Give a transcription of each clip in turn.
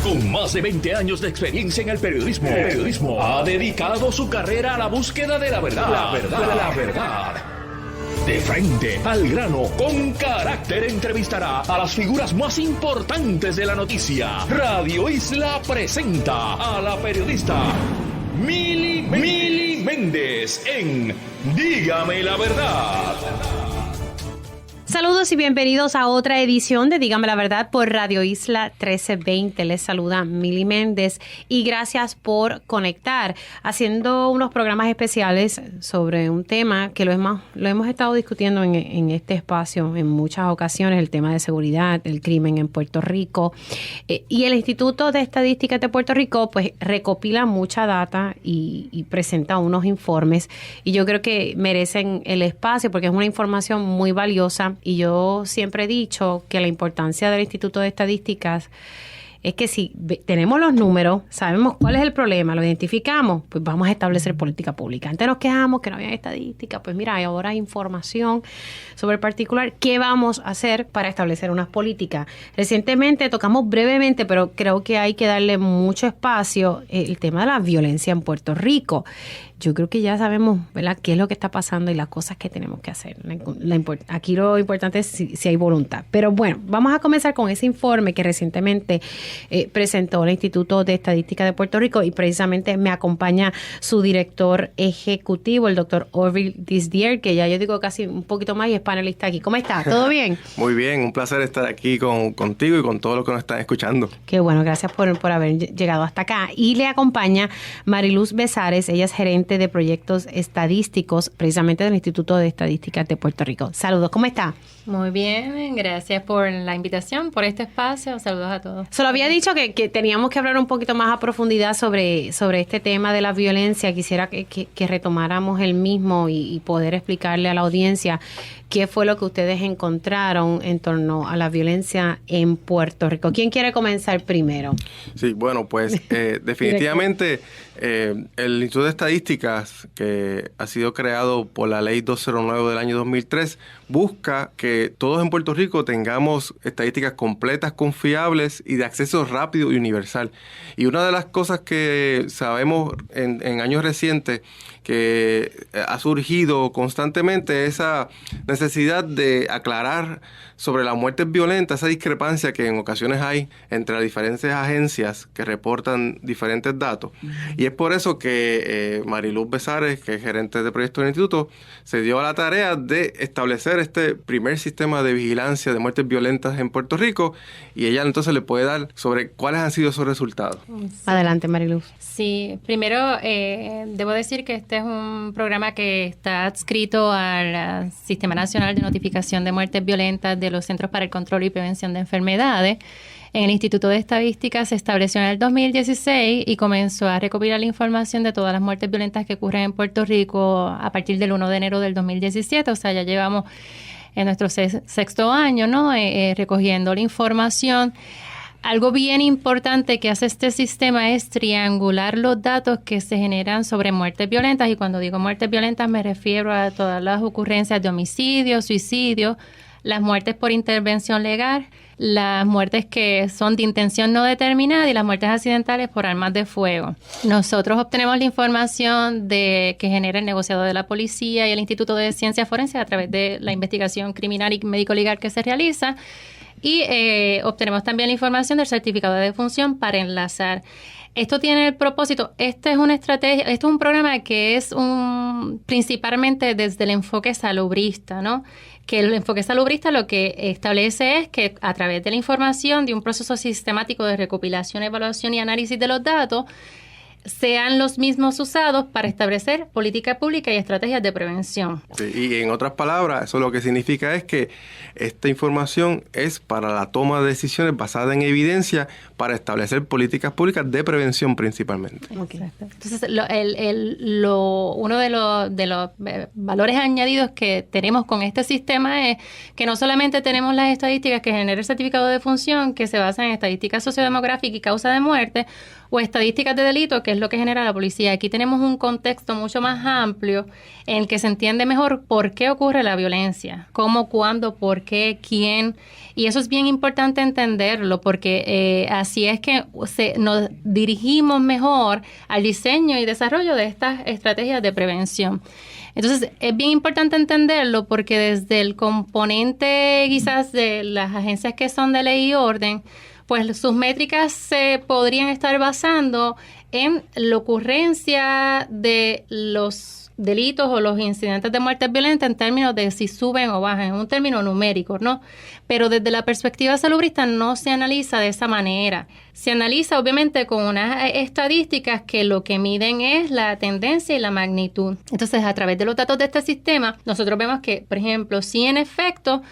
Con más de 20 años de experiencia en el periodismo, ha dedicado su carrera a la búsqueda de la verdad. La verdad. De frente, al grano, con carácter, entrevistará a las figuras más importantes de la noticia. Radio Isla presenta a la periodista Mili Méndez en Dígame la Verdad. Saludos y bienvenidos a otra edición de Dígame la Verdad por Radio Isla 1320. Les saluda Mili Méndez y gracias por conectar, haciendo unos programas especiales sobre un tema que lo hemos estado discutiendo en este espacio en muchas ocasiones, el tema de seguridad, el crimen en Puerto Rico. Y el Instituto de Estadísticas de Puerto Rico pues recopila mucha data y presenta unos informes, y yo creo que merecen el espacio porque es una información muy valiosa. Y yo siempre he dicho que la importancia del Instituto de Estadísticas es que si tenemos los números, sabemos cuál es el problema, lo identificamos, pues vamos a establecer política pública. Antes nos quejamos que no había estadística, pues mira, ahora hay información sobre el particular. ¿Qué vamos a hacer para establecer unas políticas? Recientemente tocamos brevemente, pero creo que hay que darle mucho espacio, el tema de la violencia en Puerto Rico. Yo creo que ya sabemos, ¿verdad?, qué es lo que está pasando y las cosas que tenemos que hacer. Aquí lo importante es si hay voluntad. Pero bueno, vamos a comenzar con ese informe que recientemente presentó el Instituto de Estadística de Puerto Rico, y precisamente me acompaña su director ejecutivo, el doctor Orville Disdier, que ya yo digo casi un poquito más y es panelista aquí. ¿Cómo está? ¿Todo bien? Muy bien, un placer estar aquí contigo y con todos los que nos están escuchando. Qué bueno, gracias por haber llegado hasta acá. Y le acompaña Mariluz Besares, ella es gerente de proyectos estadísticos precisamente del Instituto de Estadísticas de Puerto Rico. Saludos, ¿cómo está? Muy bien, gracias por la invitación, por este espacio. Saludos a todos. Solo había dicho que teníamos que hablar un poquito más a profundidad sobre este tema de la violencia. Quisiera que retomáramos el mismo y poder explicarle a la audiencia qué fue lo que ustedes encontraron en torno a la violencia en Puerto Rico. ¿Quién quiere comenzar primero? Sí, bueno, pues definitivamente el Instituto de Estadísticas, que ha sido creado por la Ley 209 del año 2003, busca que todos en Puerto Rico tengamos estadísticas completas, confiables y de acceso rápido y universal. Y una de las cosas que sabemos en años recientes que ha surgido constantemente esa necesidad de aclarar sobre las muertes violentas, esa discrepancia que en ocasiones hay entre las diferentes agencias que reportan diferentes datos. Y es por eso que Mariluz Besares, que es gerente de proyectos del Instituto, se dio a la tarea de establecer este primer sistema de vigilancia de muertes violentas en Puerto Rico, y ella entonces le puede dar sobre cuáles han sido esos resultados. Sí. Adelante, Mariluz. Sí, primero debo decir que este es un programa que está adscrito al Sistema Nacional de Notificación de Muertes Violentas de los Centros para el Control y Prevención de Enfermedades. En el Instituto de Estadísticas se estableció en el 2016 y comenzó a recopilar la información de todas las muertes violentas que ocurren en Puerto Rico a partir del 1 de enero del 2017. O sea, ya llevamos en nuestro sexto año, ¿no? Recogiendo la información. Algo bien importante que hace este sistema es triangular los datos que se generan sobre muertes violentas. Y cuando digo muertes violentas me refiero a todas las ocurrencias de homicidio, suicidio, las muertes por intervención legal, las muertes que son de intención no determinada y las muertes accidentales por armas de fuego. Nosotros obtenemos la información que genera el negociado de la policía y el Instituto de Ciencias Forenses a través de la investigación criminal y médico-legal que se realiza, y obtenemos también la información del certificado de defunción para enlazar. Esto tiene el propósito, esta es una estrategia, esto es un programa que es principalmente desde el enfoque salubrista, ¿no? Que el enfoque salubrista lo que establece es que a través de la información, de un proceso sistemático de recopilación, evaluación y análisis de los datos, sean los mismos usados para establecer política pública y estrategias de prevención. Sí, y en otras palabras, eso lo que significa es que esta información es para la toma de decisiones basadas en evidencia para establecer políticas públicas de prevención principalmente. Okay. Entonces, uno de los valores añadidos que tenemos con este sistema es que no solamente tenemos las estadísticas que genera el certificado de defunción, que se basan en estadísticas sociodemográficas y causa de muerte, o estadísticas de delito, que es lo que genera la policía. Aquí tenemos un contexto mucho más amplio en el que se entiende mejor por qué ocurre la violencia, cómo, cuándo, por qué, quién. Y eso es bien importante entenderlo, porque así es que nos dirigimos mejor al diseño y desarrollo de estas estrategias de prevención. Entonces, es bien importante entenderlo porque desde el componente quizás de las agencias que son de ley y orden, pues sus métricas se podrían estar basando en la ocurrencia de los delitos o los incidentes de muerte violenta en términos de si suben o bajan, en un término numérico, ¿no? Pero desde la perspectiva salubrista no se analiza de esa manera. Se analiza obviamente con unas estadísticas que lo que miden es la tendencia y la magnitud. Entonces, a través de los datos de este sistema, nosotros vemos que, por ejemplo, si en efecto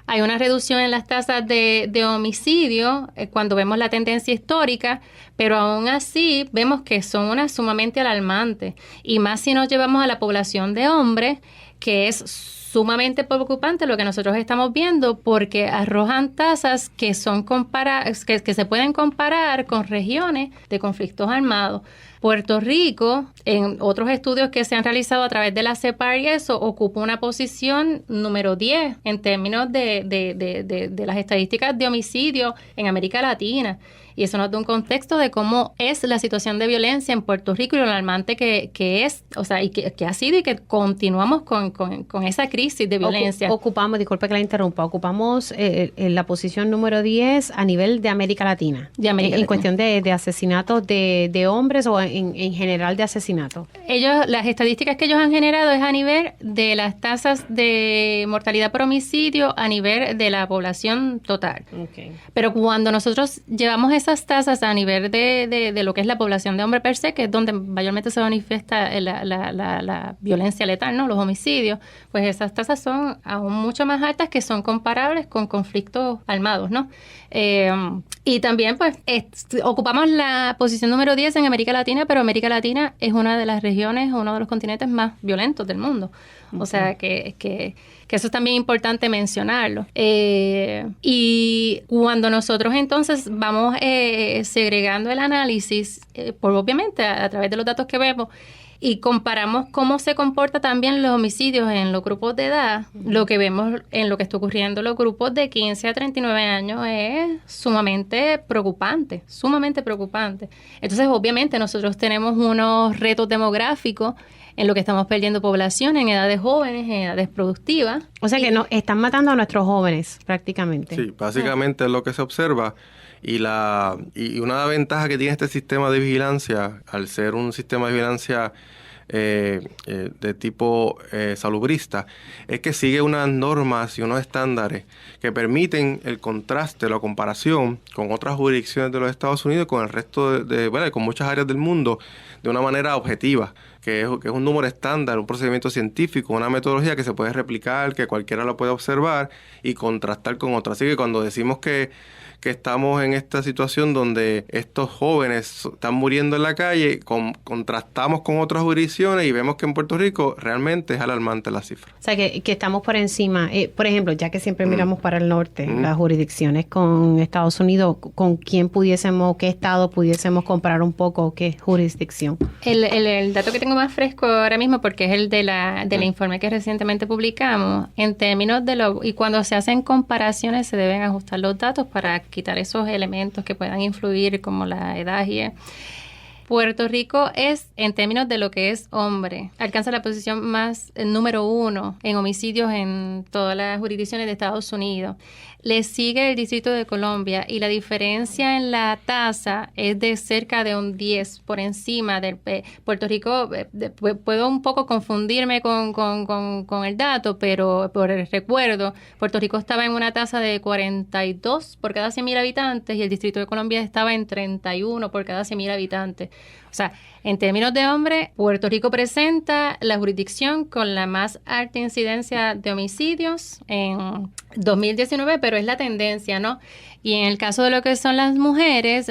hay una reducción en las tasas de homicidio cuando vemos la tendencia histórica, pero aún así vemos que son unas sumamente alarmantes. Y más si nos llevamos a la población de hombres, que es sumamente preocupante lo que nosotros estamos viendo, porque arrojan tasas que son que se pueden comparar con regiones de conflictos armados. Puerto Rico, en otros estudios que se han realizado a través de la CEPAR y eso, ocupa una posición número 10 en términos de las estadísticas de homicidio en América Latina. Y eso nos da un contexto de cómo es la situación de violencia en Puerto Rico y lo alarmante que es, o sea, y que ha sido y que continuamos con esa crisis de violencia. Disculpe que la interrumpa, ocupamos la posición número 10 a nivel de América Latina. En cuestión de asesinatos de hombres o en general de asesinatos. Las estadísticas que ellos han generado es a nivel de las tasas de mortalidad por homicidio a nivel de la población total. Okay. Pero cuando nosotros llevamos esas tasas a nivel de lo que es la población de hombre per se, que es donde mayormente se manifiesta la violencia letal, ¿no? Los homicidios, pues esas tasas son aún mucho más altas, que son comparables con conflictos armados, ¿no? Y también pues ocupamos la posición número 10 en América Latina, pero América Latina es una de las regiones, uno de los continentes más violentos del mundo. Okay. O sea que eso es también importante mencionarlo. Y cuando nosotros entonces vamos segregando el análisis, obviamente a través de los datos que vemos, y comparamos cómo se comporta también los homicidios en los grupos de edad, lo que vemos en lo que está ocurriendo en los grupos de 15 a 39 años es sumamente preocupante, sumamente preocupante. Entonces, obviamente, nosotros tenemos unos retos demográficos en lo que estamos perdiendo población en edades jóvenes, en edades productivas. O sea que nos están matando a nuestros jóvenes, prácticamente. Sí, básicamente es lo que se observa. Y una ventaja que tiene este sistema de vigilancia, al ser un sistema de vigilancia de tipo salubrista, es que sigue unas normas y unos estándares que permiten el contraste, la comparación con otras jurisdicciones de los Estados Unidos, con el resto con muchas áreas del mundo, de una manera objetiva, que es un número estándar, un procedimiento científico, una metodología que se puede replicar, que cualquiera lo puede observar y contrastar con otras. Así que cuando decimos que estamos en esta situación donde estos jóvenes están muriendo en la calle, contrastamos con otras jurisdicciones y vemos que en Puerto Rico realmente es alarmante la cifra. O sea, que estamos por encima. Por ejemplo, ya que siempre miramos para el norte, las jurisdicciones con Estados Unidos, ¿con qué estado pudiésemos comparar un poco? ¿Qué jurisdicción? El dato que tengo más fresco ahora mismo, porque es el del informe que recientemente publicamos, en términos y cuando se hacen comparaciones se deben ajustar los datos para quitar esos elementos que puedan influir, como la edad y Puerto Rico es, en términos de lo que es hombre, alcanza la posición número 1 en homicidios en todas las jurisdicciones de Estados Unidos. Le sigue el Distrito de Columbia y la diferencia en la tasa es de cerca de un 10 por encima del Puerto Rico. Puedo un poco confundirme con el dato, pero por el recuerdo, Puerto Rico estaba en una tasa de 42 por cada 100,000 habitantes y el Distrito de Columbia estaba en 31 por cada 100,000 habitantes. O sea, en términos de hombre, Puerto Rico presenta la jurisdicción con la más alta incidencia de homicidios en 2019, pero es la tendencia, ¿no? Y en el caso de lo que son las mujeres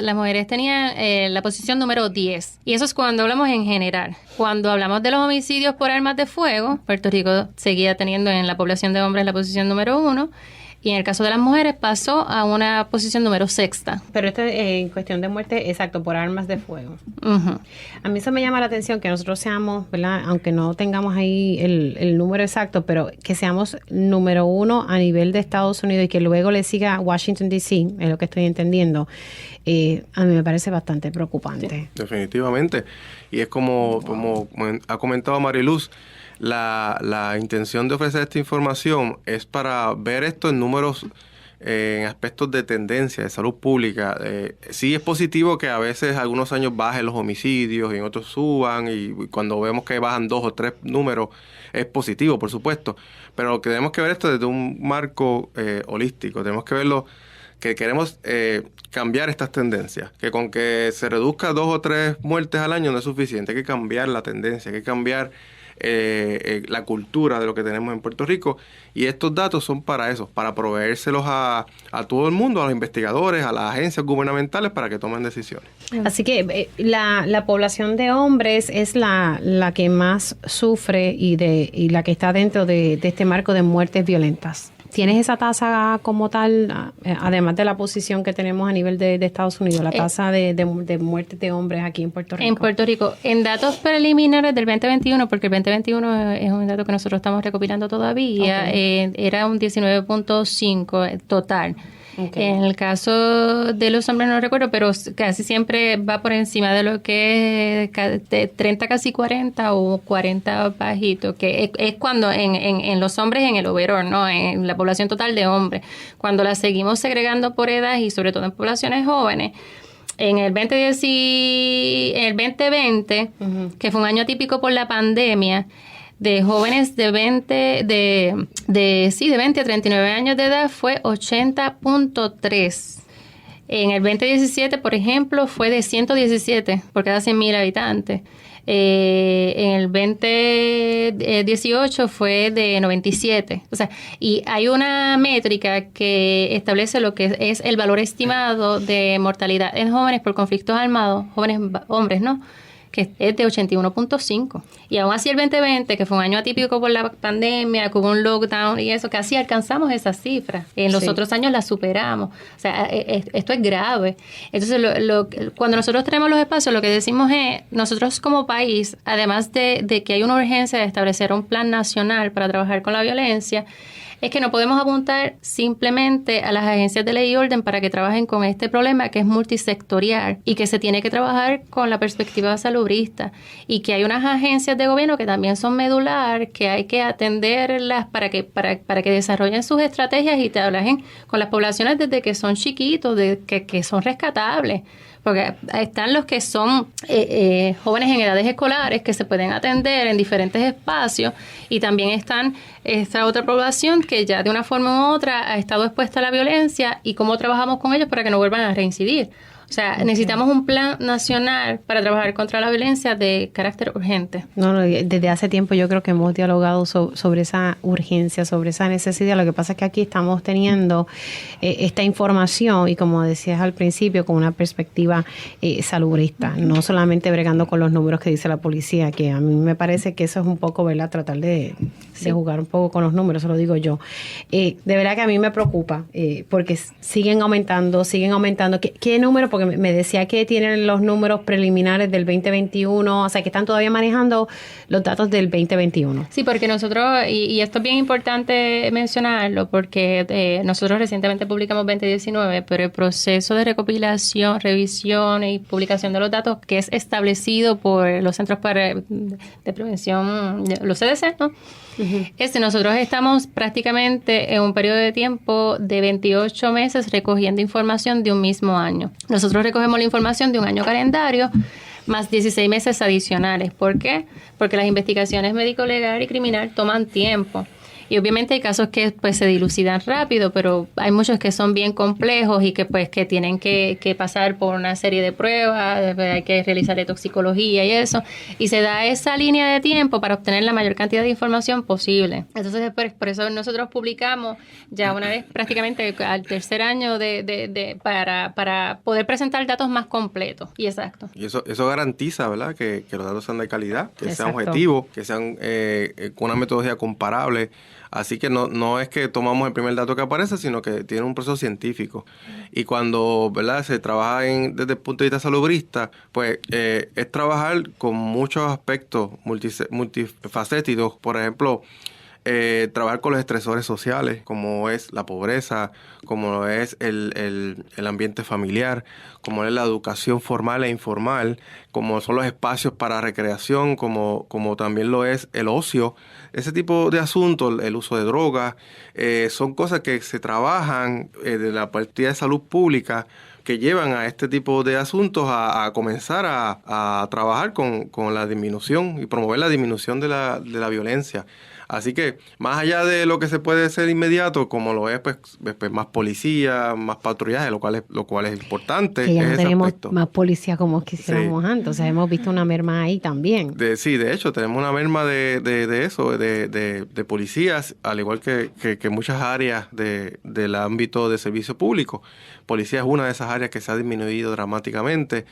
tenían la posición número 10. Y eso es cuando hablamos en general. Cuando hablamos de los homicidios por armas de fuego, Puerto Rico seguía teniendo en la población de hombres la posición número 1. y en el caso de las mujeres pasó a una posición número 6ª. Pero esto en cuestión de muerte, exacto, por armas de fuego. Uh-huh. A mí eso me llama la atención que nosotros seamos, ¿verdad? Aunque no tengamos ahí el número exacto, pero que seamos número 1 a nivel de Estados Unidos y que luego le siga Washington, D.C., es lo que estoy entendiendo. A mí me parece bastante preocupante. Sí, definitivamente. Y es como ha comentado Mariluz, la intención de ofrecer esta información es para ver esto en números, en aspectos de tendencia, de salud pública. Sí es positivo que a veces algunos años bajen los homicidios y en otros suban, y cuando vemos que bajan 2 o 3 números es positivo, por supuesto. Pero tenemos que ver esto desde un marco holístico. Tenemos que verlo, que queremos cambiar estas tendencias, que con que se reduzca 2 o 3 muertes al año no es suficiente, hay que cambiar la tendencia, hay que cambiar la cultura de lo que tenemos en Puerto Rico, y estos datos son para eso, para proveérselos a todo el mundo, a los investigadores, a las agencias gubernamentales para que tomen decisiones. Así que la población de hombres es la que más sufre y la que está dentro de este marco de muertes violentas. ¿Tienes esa tasa como tal, además de la posición que tenemos a nivel de Estados Unidos, la tasa de muertes de hombres aquí en Puerto Rico? En Puerto Rico, en datos preliminares del 2021, porque el 2021 es un dato que nosotros estamos recopilando todavía, era un 19.5 total. Okay. En el caso de los hombres no recuerdo, pero casi siempre va por encima de lo que es 30, casi 40 o 40 bajito, que es cuando en los hombres, en el overall, ¿no? En la población total de hombres. Cuando la seguimos segregando por edad y sobre todo en poblaciones jóvenes, en el 2020, que fue un año atípico por la pandemia, de jóvenes de 20 a 39 años de edad fue 80.3. En el 2017, por ejemplo, fue de 117 por cada 100,000 habitantes. En el 2018 fue de 97. O sea, y hay una métrica que establece lo que es el valor estimado de mortalidad en jóvenes por conflictos armados, jóvenes hombres, ¿no?, que es de 81.5. Y aún así el 2020, que fue un año atípico por la pandemia, que hubo un lockdown y eso, casi alcanzamos esas cifras. En los otros años las superamos. O sea, esto es grave. Entonces, cuando nosotros tenemos los espacios, lo que decimos es, nosotros como país, además de que hay una urgencia de establecer un plan nacional para trabajar con la violencia, es que no podemos apuntar simplemente a las agencias de ley y orden para que trabajen con este problema que es multisectorial y que se tiene que trabajar con la perspectiva salubrista, y que hay unas agencias de gobierno que también son medular, que hay que atenderlas para que desarrollen sus estrategias y trabajen con las poblaciones desde que son chiquitos, que son rescatables. Porque están los que son jóvenes en edades escolares que se pueden atender en diferentes espacios, y también están esta otra población que ya de una forma u otra ha estado expuesta a la violencia, y cómo trabajamos con ellos para que no vuelvan a reincidir. O sea, necesitamos un plan nacional para trabajar contra la violencia de carácter urgente. No, desde hace tiempo yo creo que hemos dialogado sobre esa urgencia, sobre esa necesidad. Lo que pasa es que aquí estamos teniendo esta información, y como decías al principio, con una perspectiva salubrista, no solamente bregando con los números que dice la policía, que a mí me parece que eso es un poco, ¿verdad?, tratar de jugar un poco con los números, se lo digo yo. De verdad que a mí me preocupa, porque siguen aumentando. ¿Qué número? Porque me decía que tienen los números preliminares del 2021, o sea, que están todavía manejando los datos del 2021. Sí, porque nosotros, y esto es bien importante mencionarlo, porque nosotros recientemente publicamos 2019, pero el proceso de recopilación, revisión y publicación de los datos que es establecido por los Centros de Prevención, los CDC, ¿no? Nosotros estamos prácticamente en un periodo de tiempo de 28 meses recogiendo información de un mismo año. Nosotros recogemos la información de un año calendario más 16 meses adicionales. ¿Por qué? Porque las investigaciones médico-legal y criminal toman tiempo. Y obviamente hay casos que pues se dilucidan rápido, pero hay muchos que son bien complejos y que pues que tienen que pasar por una serie de pruebas, hay que realizar toxicología y eso, y se da esa línea de tiempo para obtener la mayor cantidad de información posible. Entonces por eso nosotros publicamos ya una vez prácticamente al tercer año para poder presentar datos más completos y exactos. Y eso garantiza, ¿verdad?, que los datos sean de calidad, que sean objetivos, que sean con una metodología comparable Así que no es que tomamos el primer dato que aparece, sino que tiene un proceso científico. Y cuando, ¿verdad?, se trabaja desde el punto de vista salubrista, pues es trabajar con muchos aspectos multifacéticos. Por ejemplo, trabajar con los estresores sociales, como es la pobreza, como es el ambiente familiar, como es la educación formal e informal, como son los espacios para recreación, como también lo es el ocio. Ese tipo de asuntos, el uso de drogas, son cosas que se trabajan de la partida de salud pública, que llevan a este tipo de asuntos a comenzar a trabajar con la disminución y promover la disminución de la violencia. Así que, más allá de lo que se puede hacer inmediato, como lo es, pues más policía, más patrullaje, lo cual es importante. Que ya no es tenemos más policía como quisiéramos antes. O sea, hemos visto una merma ahí también. Sí, de hecho, tenemos una merma de eso, de policías, al igual que muchas áreas del ámbito de servicio público. Policía es una de esas áreas que se ha disminuido dramáticamente.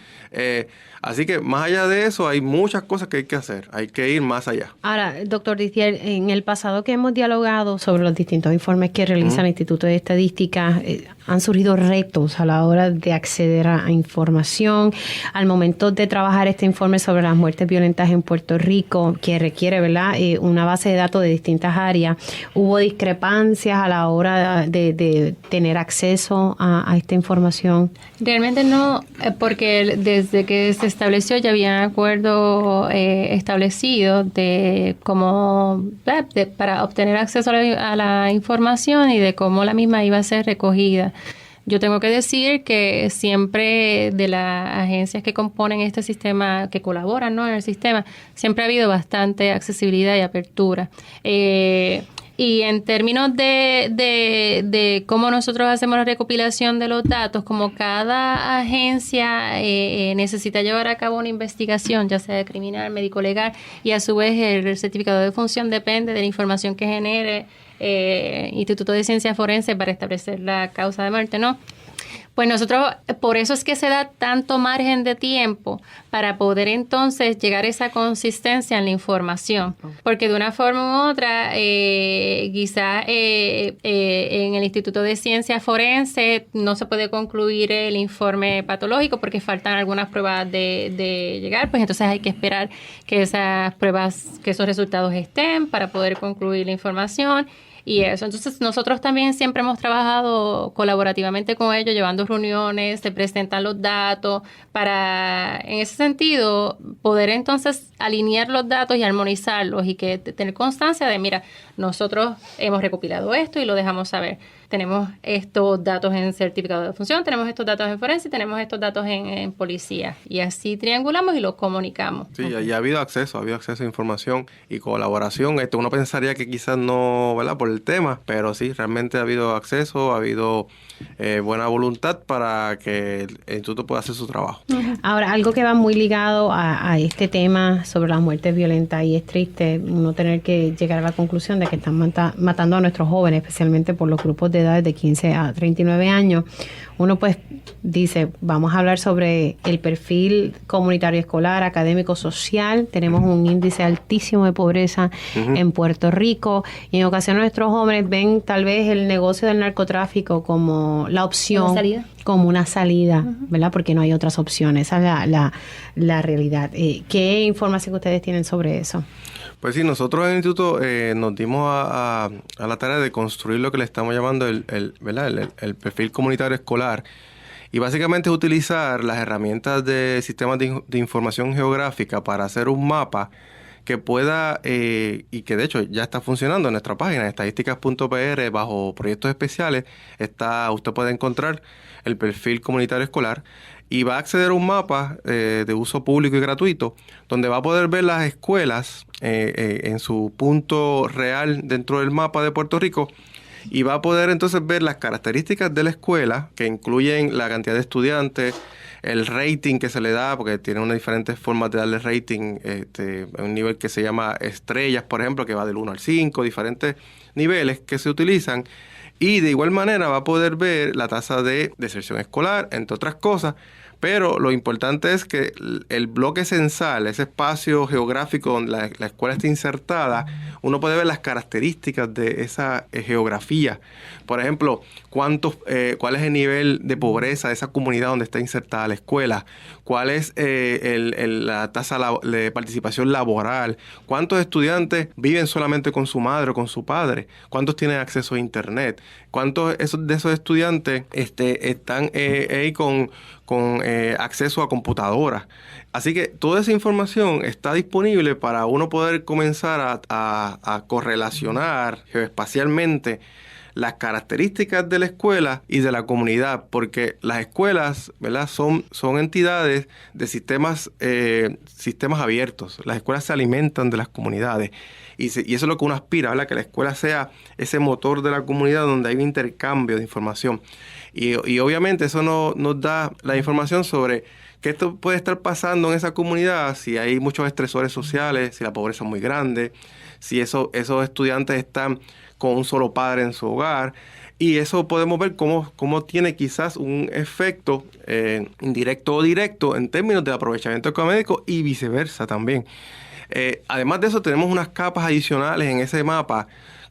Así que, más allá de eso, hay muchas cosas que hay que hacer. Hay que ir más allá. Ahora, doctor Dithier, en el pasado que hemos dialogado sobre los distintos informes que realiza el Instituto de Estadística, han surgido retos a la hora de acceder a información. Al momento de trabajar este informe sobre las muertes violentas en Puerto Rico, que requiere, ¿verdad?, una base de datos de distintas áreas, ¿hubo discrepancias a la hora de tener acceso a esta información? Realmente no, porque desde que se estableció ya había un acuerdo establecido de cómo para obtener acceso a la información y de cómo la misma iba a ser recogida. Yo tengo que decir que siempre de las agencias que componen este sistema, que colaboran, ¿no?, en el sistema, siempre ha habido bastante accesibilidad y apertura. Y en términos de cómo nosotros hacemos la recopilación de los datos, como cada agencia necesita llevar a cabo una investigación, ya sea criminal, médico-legal, y a su vez el certificado de función depende de la información que genere Instituto de Ciencias Forenses para establecer la causa de muerte, ¿no? Pues nosotros, por eso es que se da tanto margen de tiempo para poder entonces llegar a esa consistencia en la información. Porque de una forma u otra, quizás en el Instituto de Ciencias Forenses no se puede concluir el informe patológico porque faltan algunas pruebas de llegar, pues entonces hay que esperar que esas pruebas, que esos resultados estén para poder concluir la información. Y eso, entonces nosotros también siempre hemos trabajado colaborativamente con ellos, llevando reuniones, se presentan los datos, para, en ese sentido, poder entonces alinear los datos y armonizarlos y que tener constancia de, mira, nosotros hemos recopilado esto y lo dejamos saber. Tenemos estos datos en certificado de función, tenemos estos datos en forense, tenemos estos datos en policía. Y así triangulamos y los comunicamos. Sí, y ha habido acceso a información y colaboración. Uno pensaría que quizás no, ¿verdad?, por el tema, pero sí, realmente ha habido acceso, ha habido buena voluntad para que el instituto pueda hacer su trabajo. Ahora, algo que va muy ligado a este tema sobre las muertes violentas, y es triste uno tener que llegar a la conclusión de que están matando a nuestros jóvenes, especialmente por los grupos de edades de 15 a 39 años. Uno pues dice, vamos a hablar sobre el perfil comunitario escolar, académico, social. Tenemos un índice altísimo de pobreza en Puerto Rico, y en ocasiones nuestros jóvenes ven tal vez el negocio del narcotráfico como la opción, como una salida, ¿verdad? Porque no hay otras opciones. Esa es la realidad. ¿Qué información ustedes tienen sobre eso? Pues sí, nosotros en el instituto nos dimos a la tarea de construir lo que le estamos llamando el perfil comunitario escolar, y básicamente es utilizar las herramientas de sistemas de información geográfica para hacer un mapa que pueda, y que de hecho ya está funcionando en nuestra página, estadísticas.pr, bajo proyectos especiales, usted puede encontrar el perfil comunitario escolar, y va a acceder a un mapa de uso público y gratuito, donde va a poder ver las escuelas en su punto real dentro del mapa de Puerto Rico, y va a poder entonces ver las características de la escuela, que incluyen la cantidad de estudiantes, el rating que se le da, porque tiene unas diferentes formas de darle rating, un nivel que se llama estrellas, por ejemplo, que va del 1 al 5, diferentes niveles que se utilizan. Y de igual manera va a poder ver la tasa de deserción escolar, entre otras cosas, Pero lo importante es que el bloque censal, ese espacio geográfico donde la escuela está insertada, uno puede ver las características de esa geografía. Por ejemplo, cuál es el nivel de pobreza de esa comunidad donde está insertada la escuela, cuál es la tasa de participación laboral, cuántos estudiantes viven solamente con su madre o con su padre, cuántos tienen acceso a internet, cuántos de esos estudiantes están ahí con acceso a computadoras. Así que toda esa información está disponible para uno poder comenzar a correlacionar geoespacialmente las características de la escuela y de la comunidad, porque las escuelas, ¿verdad?, son entidades de sistemas abiertos. Las escuelas se alimentan de las comunidades y eso es lo que uno aspira, ¿verdad?, que la escuela sea ese motor de la comunidad donde hay un intercambio de información. Y obviamente eso nos da la información sobre qué esto puede estar pasando en esa comunidad, si hay muchos estresores sociales, si la pobreza es muy grande, si esos estudiantes están con un solo padre en su hogar. Y eso podemos ver cómo tiene quizás un efecto indirecto o directo en términos de aprovechamiento académico y viceversa también. Además de eso, tenemos unas capas adicionales en ese mapa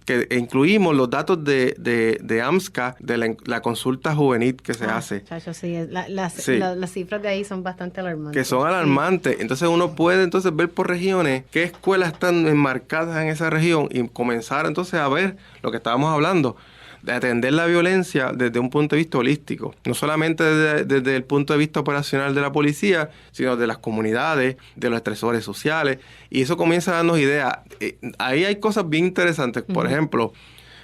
que incluimos los datos de AMSCA, de la consulta juvenil que se hace. Chacho, sí, las cifras de ahí son bastante alarmantes. Que son alarmantes. Sí. Entonces uno puede entonces ver por regiones qué escuelas están enmarcadas en esa región y comenzar entonces a ver lo que estábamos hablando, de atender la violencia desde un punto de vista holístico, no solamente desde el punto de vista operacional de la policía, sino de las comunidades, de los estresores sociales, y eso comienza a darnos ideas. Ahí hay cosas bien interesantes. Por ejemplo,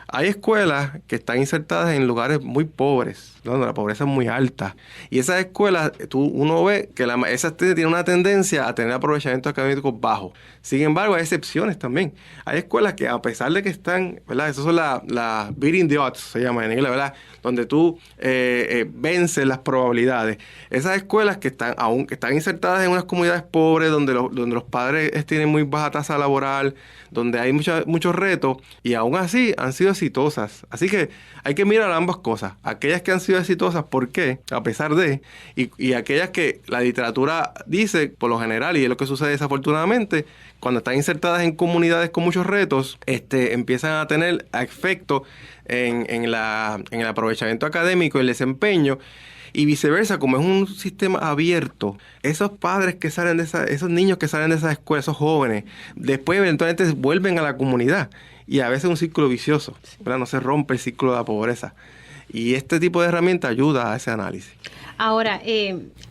hay escuelas que están insertadas en lugares muy pobres, donde la pobreza es muy alta. Y esas escuelas, uno ve que esas tienen una tendencia a tener aprovechamiento académico bajo. Sin embargo, hay excepciones también. Hay escuelas que, a pesar de que están, ¿verdad? Esas son las beating the odds, se llama en inglés, ¿verdad? Donde tú vences las probabilidades. Esas escuelas que están insertadas en unas comunidades pobres, donde los padres tienen muy baja tasa laboral, donde hay muchos retos, y aún así han sido exitosas. Así que hay que mirar ambas cosas. Aquellas que han sido exitosas, ¿por qué? A pesar de, y aquellas que la literatura dice, por lo general, y es lo que sucede desafortunadamente, cuando están insertadas en comunidades con muchos retos, empiezan a tener efecto en el aprovechamiento académico, el desempeño, y viceversa. Como es un sistema abierto, esos padres que salen esos niños que salen de esa escuela, esos jóvenes, después eventualmente vuelven a la comunidad, y a veces es un ciclo vicioso, ¿verdad? No se rompe el ciclo de la pobreza. Y este tipo de herramienta ayuda a ese análisis. Ahora,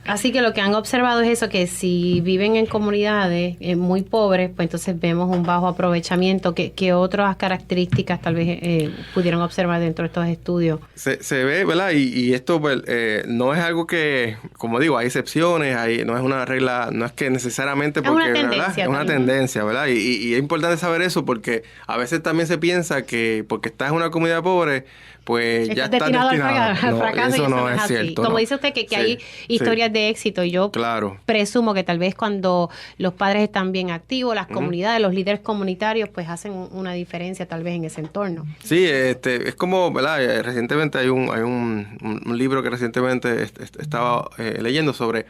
así que lo que han observado es eso, que si viven en comunidades muy pobres, pues entonces vemos un bajo aprovechamiento. ¿Qué otras características tal vez pudieron observar dentro de estos estudios? Se ve, ¿verdad? Y esto pues, no es algo que, como digo, hay excepciones, no es una regla, no es que necesariamente porque, es una tendencia, es una tendencia, ¿verdad? Y es importante saber eso porque a veces también se piensa que porque estás en una comunidad pobre, pues ya está destinado al fracaso. Eso no es así. cierto. Como no. dice usted que hay historias de éxito. Yo presumo que tal vez cuando los padres están bien activos, las comunidades, los líderes comunitarios, pues hacen una diferencia tal vez en ese entorno. Sí, es como, ¿verdad? Recientemente hay un libro que recientemente estaba leyendo sobre,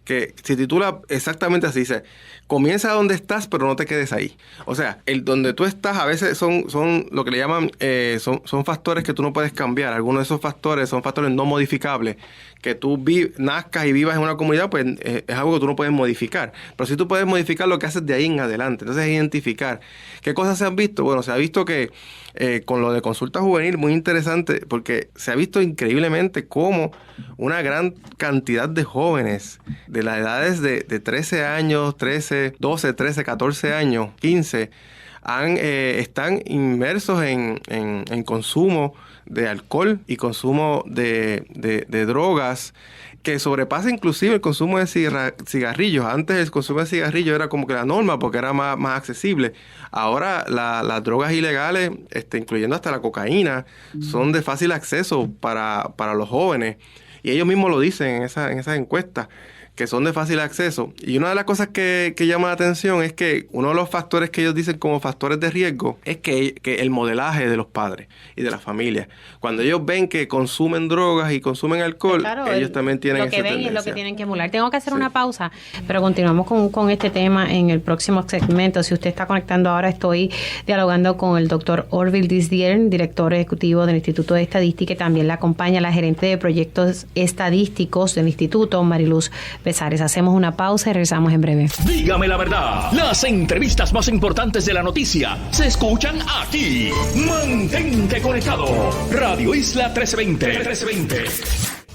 que se titula exactamente así, dice: comienza donde estás, pero no te quedes ahí. O sea, donde tú estás a veces son lo que le llaman, son factores que tú no puedes cambiar. Algunos de esos factores son factores no modificables. Que tú nazcas y vivas en una comunidad, pues es algo que tú no puedes modificar. Pero sí tú puedes modificar lo que haces de ahí en adelante. Entonces, identificar qué cosas se han visto. Bueno, se ha visto que con lo de consulta juvenil, muy interesante, porque se ha visto increíblemente cómo una gran cantidad de jóvenes de las edades de 13 años, 12, 13, 14 años, 15, están inmersos en consumo de alcohol y consumo de drogas que sobrepasa inclusive el consumo de cigarrillos. Antes el consumo de cigarrillos era como que la norma porque era más accesible. Ahora las drogas ilegales, incluyendo hasta la cocaína, son de fácil acceso para los jóvenes. Y ellos mismos lo dicen en esas encuestas, que son de fácil acceso. Y una de las cosas que llama la atención es que uno de los factores que ellos dicen como factores de riesgo es que el modelaje de los padres y de la familia. Cuando ellos ven que consumen drogas y consumen alcohol, claro, ellos también tienen esa tendencia. Lo que ven es lo que tienen que emular. Tengo que hacer una pausa, pero continuamos con este tema en el próximo segmento. Si usted está conectando ahora, estoy dialogando con el doctor Orville Disdier, director ejecutivo del Instituto de Estadística, y también la acompaña la gerente de proyectos estadísticos del Instituto, Mariluz Besares. Hacemos una pausa y regresamos en breve. Dígame la verdad. Las entrevistas más importantes de la noticia se escuchan aquí. Mantente conectado. Radio Isla 1320.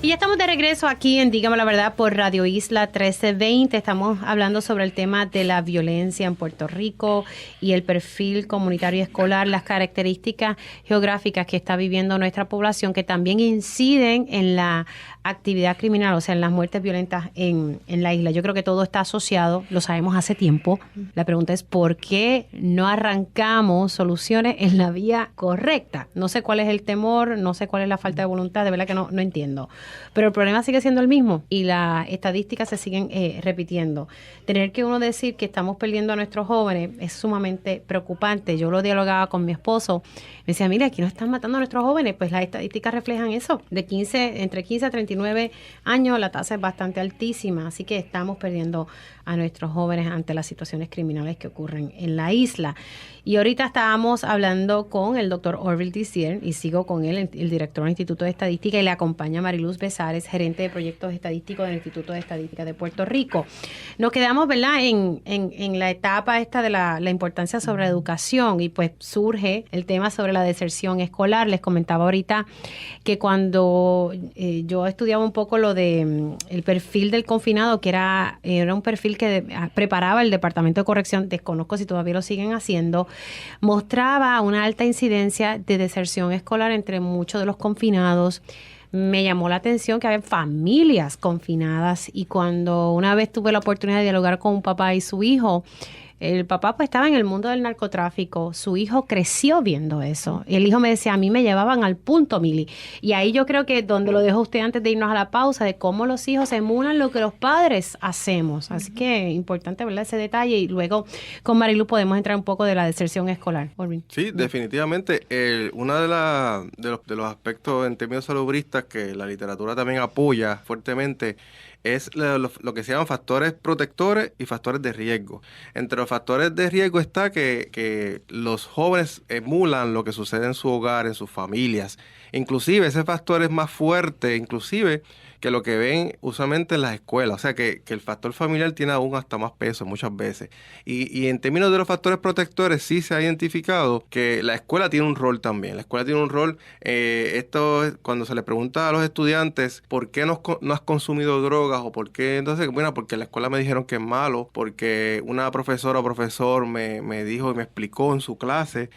Y ya estamos de regreso aquí en Dígame la Verdad por Radio Isla 1320. Estamos hablando sobre el tema de la violencia en Puerto Rico y el perfil comunitario y escolar, las características geográficas que está viviendo nuestra población, que también inciden en la actividad criminal, o sea, en las muertes violentas en la isla. Yo creo que todo está asociado, lo sabemos hace tiempo. La pregunta es ¿por qué no arrancamos soluciones en la vía correcta? No sé cuál es el temor, no sé cuál es la falta de voluntad, de verdad que no entiendo. Pero el problema sigue siendo el mismo y las estadísticas se siguen repitiendo. Tener que uno decir que estamos perdiendo a nuestros jóvenes es sumamente preocupante. Yo lo dialogaba con mi esposo. Me decía, mira, aquí nos están matando a nuestros jóvenes. Pues las estadísticas reflejan eso. Entre 15 a 39 años la tasa es bastante altísima. Así que estamos perdiendo a nuestros jóvenes ante las situaciones criminales que ocurren en la isla. Y ahorita estábamos hablando con el doctor Orville Disdier, y sigo con él, el director del Instituto de Estadística, y le acompaña Mariluz Besares, gerente de proyectos estadísticos del Instituto de Estadística de Puerto Rico. Nos quedamos, ¿verdad?, en la etapa esta de la importancia sobre la educación, y pues surge el tema sobre la deserción escolar. Les comentaba ahorita que cuando yo estudiaba un poco lo de el perfil del confinado, que era un perfil que preparaba el Departamento de Corrección, desconozco si todavía lo siguen haciendo, mostraba una alta incidencia de deserción escolar entre muchos de los confinados. Me llamó la atención que había familias confinadas, y cuando una vez tuve la oportunidad de dialogar con un papá y su hijo, el papá pues estaba en el mundo del narcotráfico, su hijo creció viendo eso. El hijo me decía, a mí me llevaban al punto, Mili. Y ahí yo creo que donde lo dejo usted antes de irnos a la pausa, de cómo los hijos emulan lo que los padres hacemos. Así que importante, ¿verdad?, ese detalle. Y luego con Marilu podemos entrar un poco de la deserción escolar. Orville. Sí, definitivamente. Uno de los aspectos en términos salubristas que la literatura también apoya fuertemente es lo que se llaman factores protectores y factores de riesgo. Entre los factores de riesgo está que los jóvenes emulan lo que sucede en su hogar, en sus familias. Inclusive ese factor es más fuerte, inclusive que lo que ven usualmente en las escuelas. O sea, que el factor familiar tiene aún hasta más peso muchas veces. Y en términos de los factores protectores, sí se ha identificado que la escuela tiene un rol también. La escuela tiene un rol. Cuando se le pregunta a los estudiantes por qué no has consumido drogas o por qué, entonces, bueno, porque en la escuela me dijeron que es malo, porque una profesora o profesor me dijo y me explicó en su clase.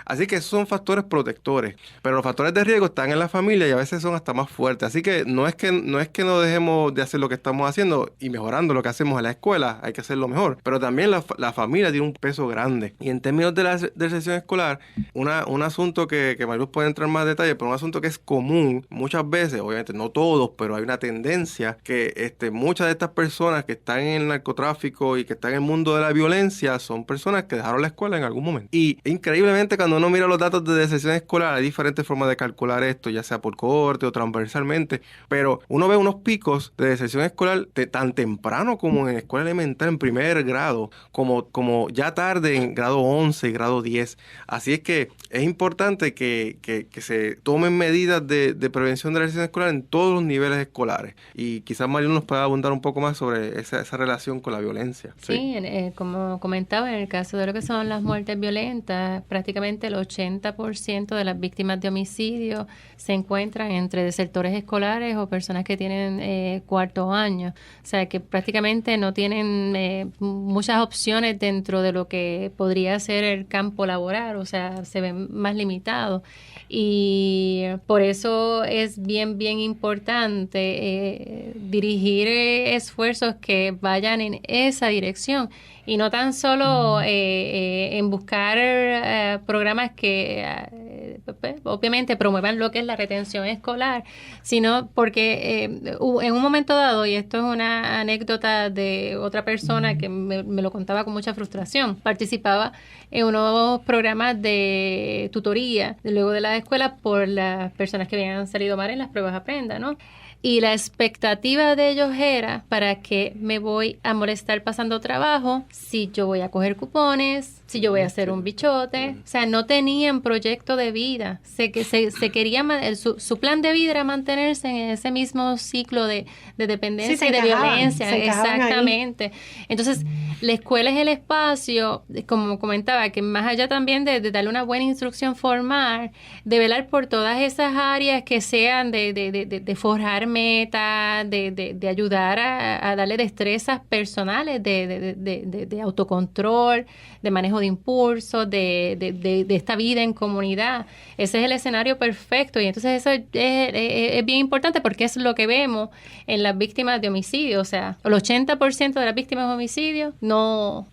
Así que esos son factores protectores, pero los factores de riesgo están en la familia y a veces son hasta más fuertes. Así que no es que no dejemos de hacer lo que estamos haciendo y mejorando lo que hacemos en la escuela, hay que hacerlo mejor, pero también la familia tiene un peso grande. Y en términos de la deserción escolar, un asunto que Mariluz puede entrar en más detalle, pero un asunto que es común muchas veces, obviamente no todos, pero hay una tendencia que muchas de estas personas que están en el narcotráfico y que están en el mundo de la violencia son personas que dejaron la escuela en algún momento. Y increíblemente cuando uno mira los datos de deserción escolar, hay diferentes formas de calcular esto, ya sea por cohorte o transversalmente, pero uno ve unos picos de deserción escolar tan temprano como en escuela elemental, en primer grado, como ya tarde en grado 11 y grado 10. Así es que es importante que se tomen medidas de prevención de la deserción escolar en todos los niveles escolares. Y quizás Mariluz nos pueda abundar un poco más sobre esa relación con la violencia. Sí, como comentaba, en el caso de lo que son las muertes violentas, prácticamente el 80% de las víctimas de homicidio se encuentran entre desertores escolares o personas que tienen cuarto año. O sea, que prácticamente no tienen muchas opciones dentro de lo que podría ser el campo laboral, o sea, se ven más limitados. Y por eso es bien importante dirigir esfuerzos que vayan en esa dirección y no tan solo en buscar programas que obviamente promuevan lo que es la retención escolar, sino porque en un momento dado, y esto es una anécdota de otra persona que me lo contaba con mucha frustración, participaba en unos programas de tutoría luego de la escuela por las personas que habían salido mal en las pruebas Aprenda, ¿no? Y la expectativa de ellos era, ¿para qué me voy a molestar pasando trabajo si yo voy a coger cupones, si yo voy a hacer un bichote? O sea, no tenían proyecto de vida. Se querían, su plan de vida era mantenerse en ese mismo ciclo de dependencia y de violencia. Exactamente. Entonces, la escuela es el espacio, como comentaba, que más allá también de darle una buena instrucción formal, de velar por todas esas áreas que sean de forjar metas, de ayudar a darle destrezas personales de autocontrol, de manejo de impulsos, de esta vida en comunidad. Ese es el escenario perfecto, y entonces eso es bien importante porque es lo que vemos en las víctimas de homicidio. O sea, el 80% de las víctimas de homicidio no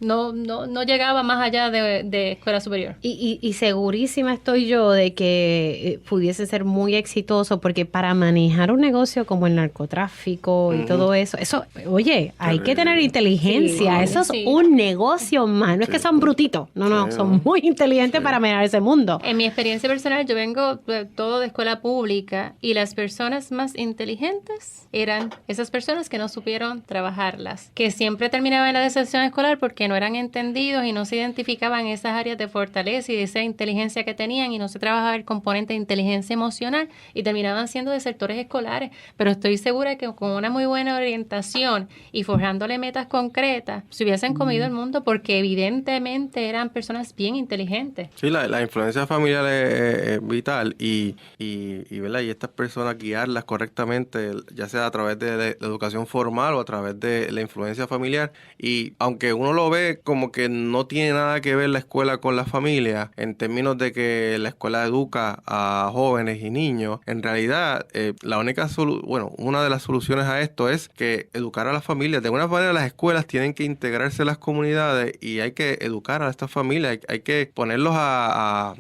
llegaba más allá de escuela superior. Y segurísima estoy yo de que pudiese ser muy exitoso, porque para manejar un negocio como el narcotráfico y todo eso, oye, hay que tener inteligencia. Eso es un negocio más. No es que son brutitos, no, son muy inteligentes para manejar ese mundo. En mi experiencia personal, yo vengo todo de escuela pública, y las personas más inteligentes eran esas personas que no supieron trabajarlas, que siempre terminaban en la deserción escolar porque no eran entendidos y no se identificaban esas áreas de fortaleza y de esa inteligencia que tenían, y no se trabajaba el componente de inteligencia emocional, y terminaban siendo desertores escolares. Pero estoy segura que con una muy buena orientación y forjándole metas concretas, se hubiesen comido el mundo, porque evidentemente eran personas bien inteligentes. Sí, la influencia familiar es vital, y ¿verdad? Y estas personas guiarlas correctamente, ya sea a través de la educación formal o a través de la influencia familiar. Y aunque uno lo ve como que no tiene nada que ver la escuela con la familia, en términos de que la escuela educa a jóvenes y niños, en realidad la única una de las soluciones a esto es que educar a las familias. De alguna manera las escuelas tienen que integrarse en las comunidades, y hay que educar a estas familias, hay que ponerlos a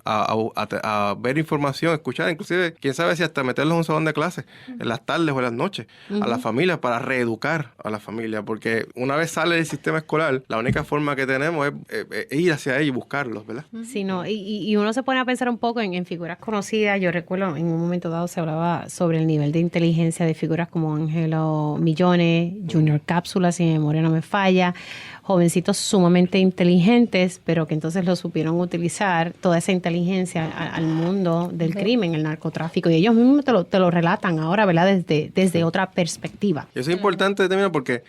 ver información, escuchar, inclusive, quién sabe si hasta meterlos en un salón de clases en las tardes o en las noches, a las familias, para reeducar a la familia, porque una vez sale del sistema escolar, la única forma que tenemos es ir hacia ellos y buscarlos, ¿verdad? Sí, no, y uno se pone a pensar un poco en figuras conocidas. Yo recuerdo en un momento dado se hablaba sobre el nivel de inteligencia de figuras como Angelo Millones, Junior Cápsula, si mi memoria no me falla, jovencitos sumamente inteligentes, pero que entonces lo supieron utilizar, toda esa inteligencia al mundo del crimen, el narcotráfico, y ellos mismos te lo relatan ahora, ¿verdad? Desde otra perspectiva. Eso es importante determinar, porque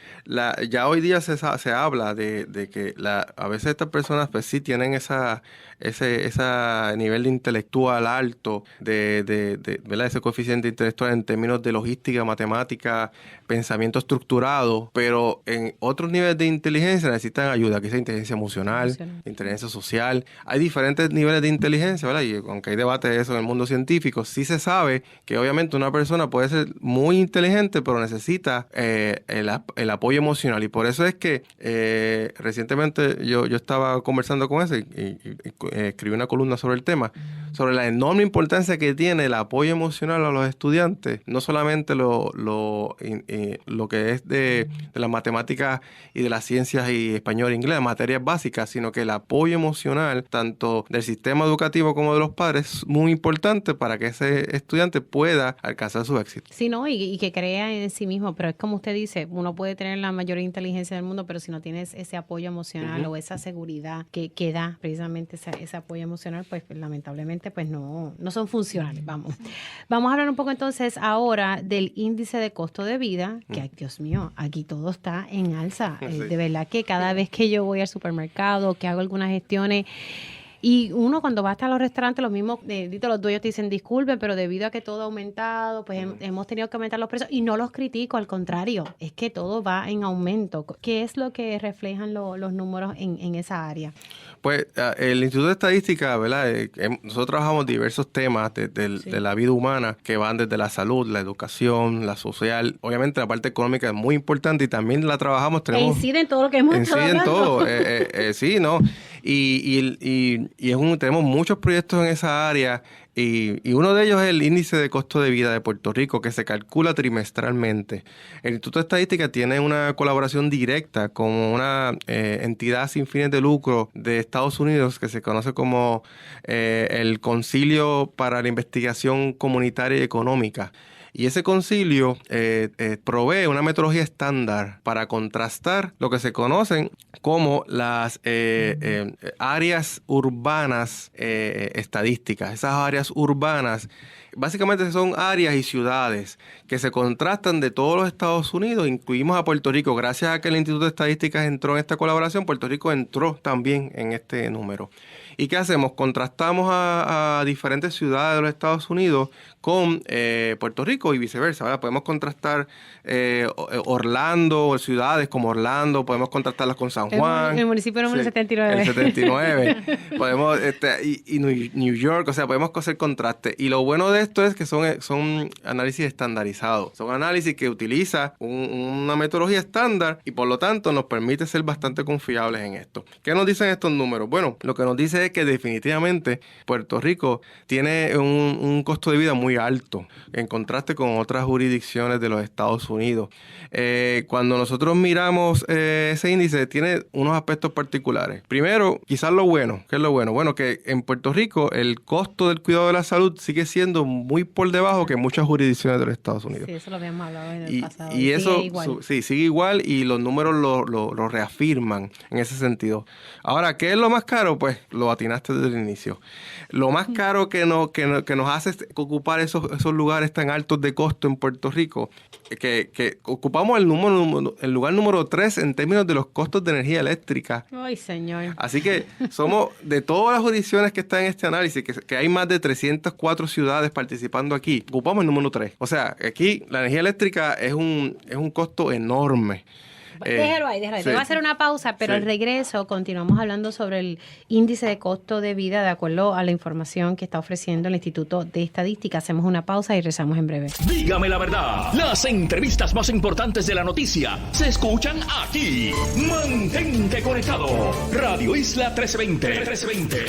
ya hoy día se habla de que a veces estas personas pues sí tienen ese nivel de intelectual alto, ¿verdad? Ese coeficiente intelectual en términos de logística, matemática, pensamiento estructurado, pero en otros niveles de inteligencia necesitan ayuda, que es inteligencia emocional, inteligencia social. Hay diferentes niveles de inteligencia, ¿verdad? Y aunque hay debate de eso en el mundo científico, sí se sabe que obviamente una persona puede ser muy inteligente, pero necesita el apoyo emocional. Y por eso es que recientemente yo estaba conversando con ese y escribí una columna sobre el tema, sobre la enorme importancia que tiene el apoyo emocional a los estudiantes, no solamente lo que es de las matemáticas y de las ciencias y español e inglés, materias básicas, sino que el apoyo emocional, tanto del sistema educativo como de los padres, es muy importante para que ese estudiante pueda alcanzar su éxito. Sí, ¿no? Y que crea en sí mismo, pero es como usted dice, uno puede tener la mayor inteligencia del mundo, pero si no tienes ese apoyo emocional o esa seguridad que da precisamente ese apoyo emocional, pues lamentablemente pues no son funcionales. Vamos a hablar un poco entonces ahora del índice de costo de vida, que ay, Dios mío, aquí todo está en alza. Sí. De verdad que cada vez que yo voy al supermercado, que hago algunas gestiones, y uno cuando va hasta los restaurantes, los mismos, los dueños te dicen, disculpen, pero debido a que todo ha aumentado, pues hemos tenido que aumentar los precios, y no los critico, al contrario, es que todo va en aumento. ¿Qué es lo que reflejan los números en esa área? Pues el Instituto de Estadística, ¿verdad? Nosotros trabajamos diversos temas de la vida humana, que van desde la salud, la educación, la social. Obviamente la parte económica es muy importante, y también la trabajamos. Incide en todo lo que hemos estado hablando. Incide en todo, sí, ¿no? Tenemos muchos proyectos en esa área. Y uno de ellos es el índice de costo de vida de Puerto Rico, que se calcula trimestralmente. El Instituto de Estadística tiene una colaboración directa con una entidad sin fines de lucro de Estados Unidos que se conoce como el Concilio para la Investigación Comunitaria y Económica. Y ese concilio provee una metodología estándar para contrastar lo que se conocen como las áreas urbanas estadísticas. Esas áreas urbanas básicamente son áreas y ciudades que se contrastan de todos los Estados Unidos, incluimos a Puerto Rico. Gracias a que el Instituto de Estadísticas entró en esta colaboración, Puerto Rico entró también en este número. ¿Y qué hacemos? Contrastamos a diferentes ciudades de los Estados Unidos con Puerto Rico y viceversa, ¿verdad? Podemos contrastar Orlando, o ciudades como Orlando, podemos contrastarlas con San Juan. El municipio número 79. El 79. Podemos, y New York, o sea, podemos hacer contraste. Y lo bueno de esto es que son análisis estandarizados. Son análisis que utiliza una metodología estándar y por lo tanto nos permite ser bastante confiables en esto. ¿Qué nos dicen estos números? Bueno, lo que nos dice es que definitivamente Puerto Rico tiene un costo de vida muy alto en contraste con otras jurisdicciones de los Estados Unidos. Cuando nosotros miramos ese índice, tiene unos aspectos particulares. Primero, quizás lo bueno. ¿Qué es lo bueno? Bueno, que en Puerto Rico el costo del cuidado de la salud sigue siendo muy por debajo que muchas jurisdicciones de los Estados Unidos. Sí, eso lo habíamos hablado en el pasado. Y eso sigue igual. Sigue igual y los números lo reafirman en ese sentido. Ahora, ¿qué es lo más caro? Pues lo atinaste desde el inicio. Lo más caro que nos hace ocupar esos lugares tan altos de costo en Puerto Rico, que ocupamos el lugar número 3 en términos de los costos de energía eléctrica. Ay, señor. Así que somos, de todas las jurisdicciones que están en este análisis, que hay más de 304 ciudades participando aquí, ocupamos el número 3. O sea, aquí la energía eléctrica es un costo enorme. Déjalo ahí. Sí. Te voy a hacer una pausa, pero al regreso continuamos hablando sobre el índice de costo de vida de acuerdo a la información que está ofreciendo el Instituto de Estadística. Hacemos una pausa y regresamos en breve. Dígame la verdad. Las entrevistas más importantes de la noticia se escuchan aquí. Mantente conectado. Radio Isla 1320.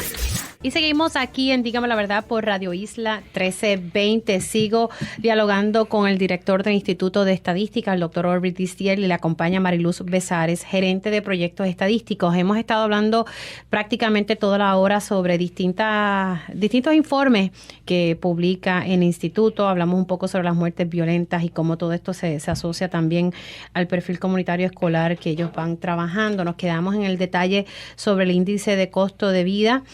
Y seguimos aquí en Dígame la Verdad por Radio Isla 1320. Sigo dialogando con el director del Instituto de Estadística, el doctor Orbit Distiel, y le acompaña Mariluz Besares, gerente de proyectos estadísticos. Hemos estado hablando prácticamente toda la hora sobre distintos informes que publica el instituto. Hablamos un poco sobre las muertes violentas y cómo todo esto se asocia también al perfil comunitario escolar que ellos van trabajando. Nos quedamos en el detalle sobre el índice de costo de vida,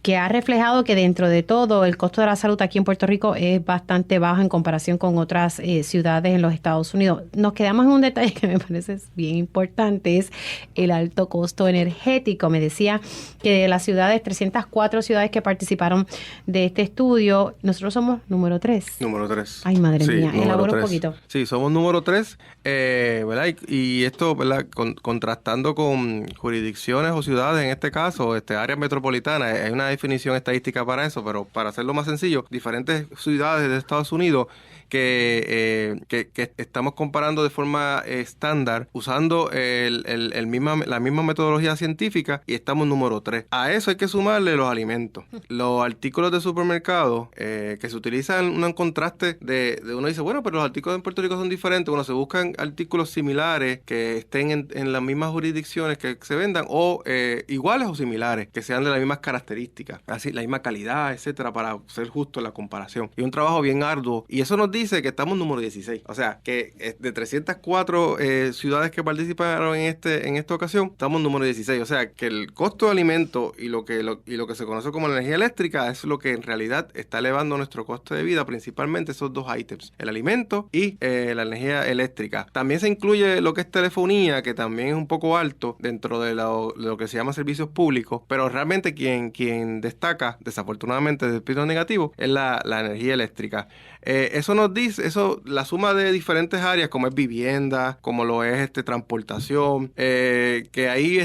que ha reflejado que dentro de todo el costo de la salud aquí en Puerto Rico es bastante bajo en comparación con otras ciudades en los Estados Unidos. Nos quedamos en un detalle que me parece bien importante, es el alto costo energético. Me decía que de las ciudades, 304 ciudades que participaron de este estudio, nosotros somos número 3. Número 3. Ay, madre mía, elabora un poquito. Sí, somos número 3, ¿verdad? Y esto, ¿verdad? Contrastando con jurisdicciones o ciudades, en este caso, áreas metropolitanas. Hay una definición estadística para eso, pero para hacerlo más sencillo, diferentes ciudades de Estados Unidos que estamos comparando de forma estándar usando la misma metodología científica y estamos número 3. A eso hay que sumarle los alimentos. Los artículos de supermercado que se utilizan un contraste de uno dice, bueno, pero los artículos en Puerto Rico son diferentes. Bueno, se buscan artículos similares que estén en las mismas jurisdicciones que se vendan o iguales o similares, que sean de las mismas características, así la misma calidad, etcétera, para ser justo en la comparación. Y un trabajo bien arduo. Y eso nos dice que estamos número 16. O sea, que de 304 ciudades que participaron en esta ocasión, estamos número 16. O sea, que el costo de alimentos y lo que se conoce como la energía eléctrica es lo que en realidad está elevando nuestro costo de vida, principalmente esos dos ítems, el alimento y la energía eléctrica. También se incluye lo que es telefonía, que también es un poco alto dentro de lo que se llama servicios públicos, pero realmente quien destaca, desafortunadamente, del piso negativo, es la energía eléctrica. Eso nos dice, la suma de diferentes áreas, como es vivienda, como lo es transportación, que ahí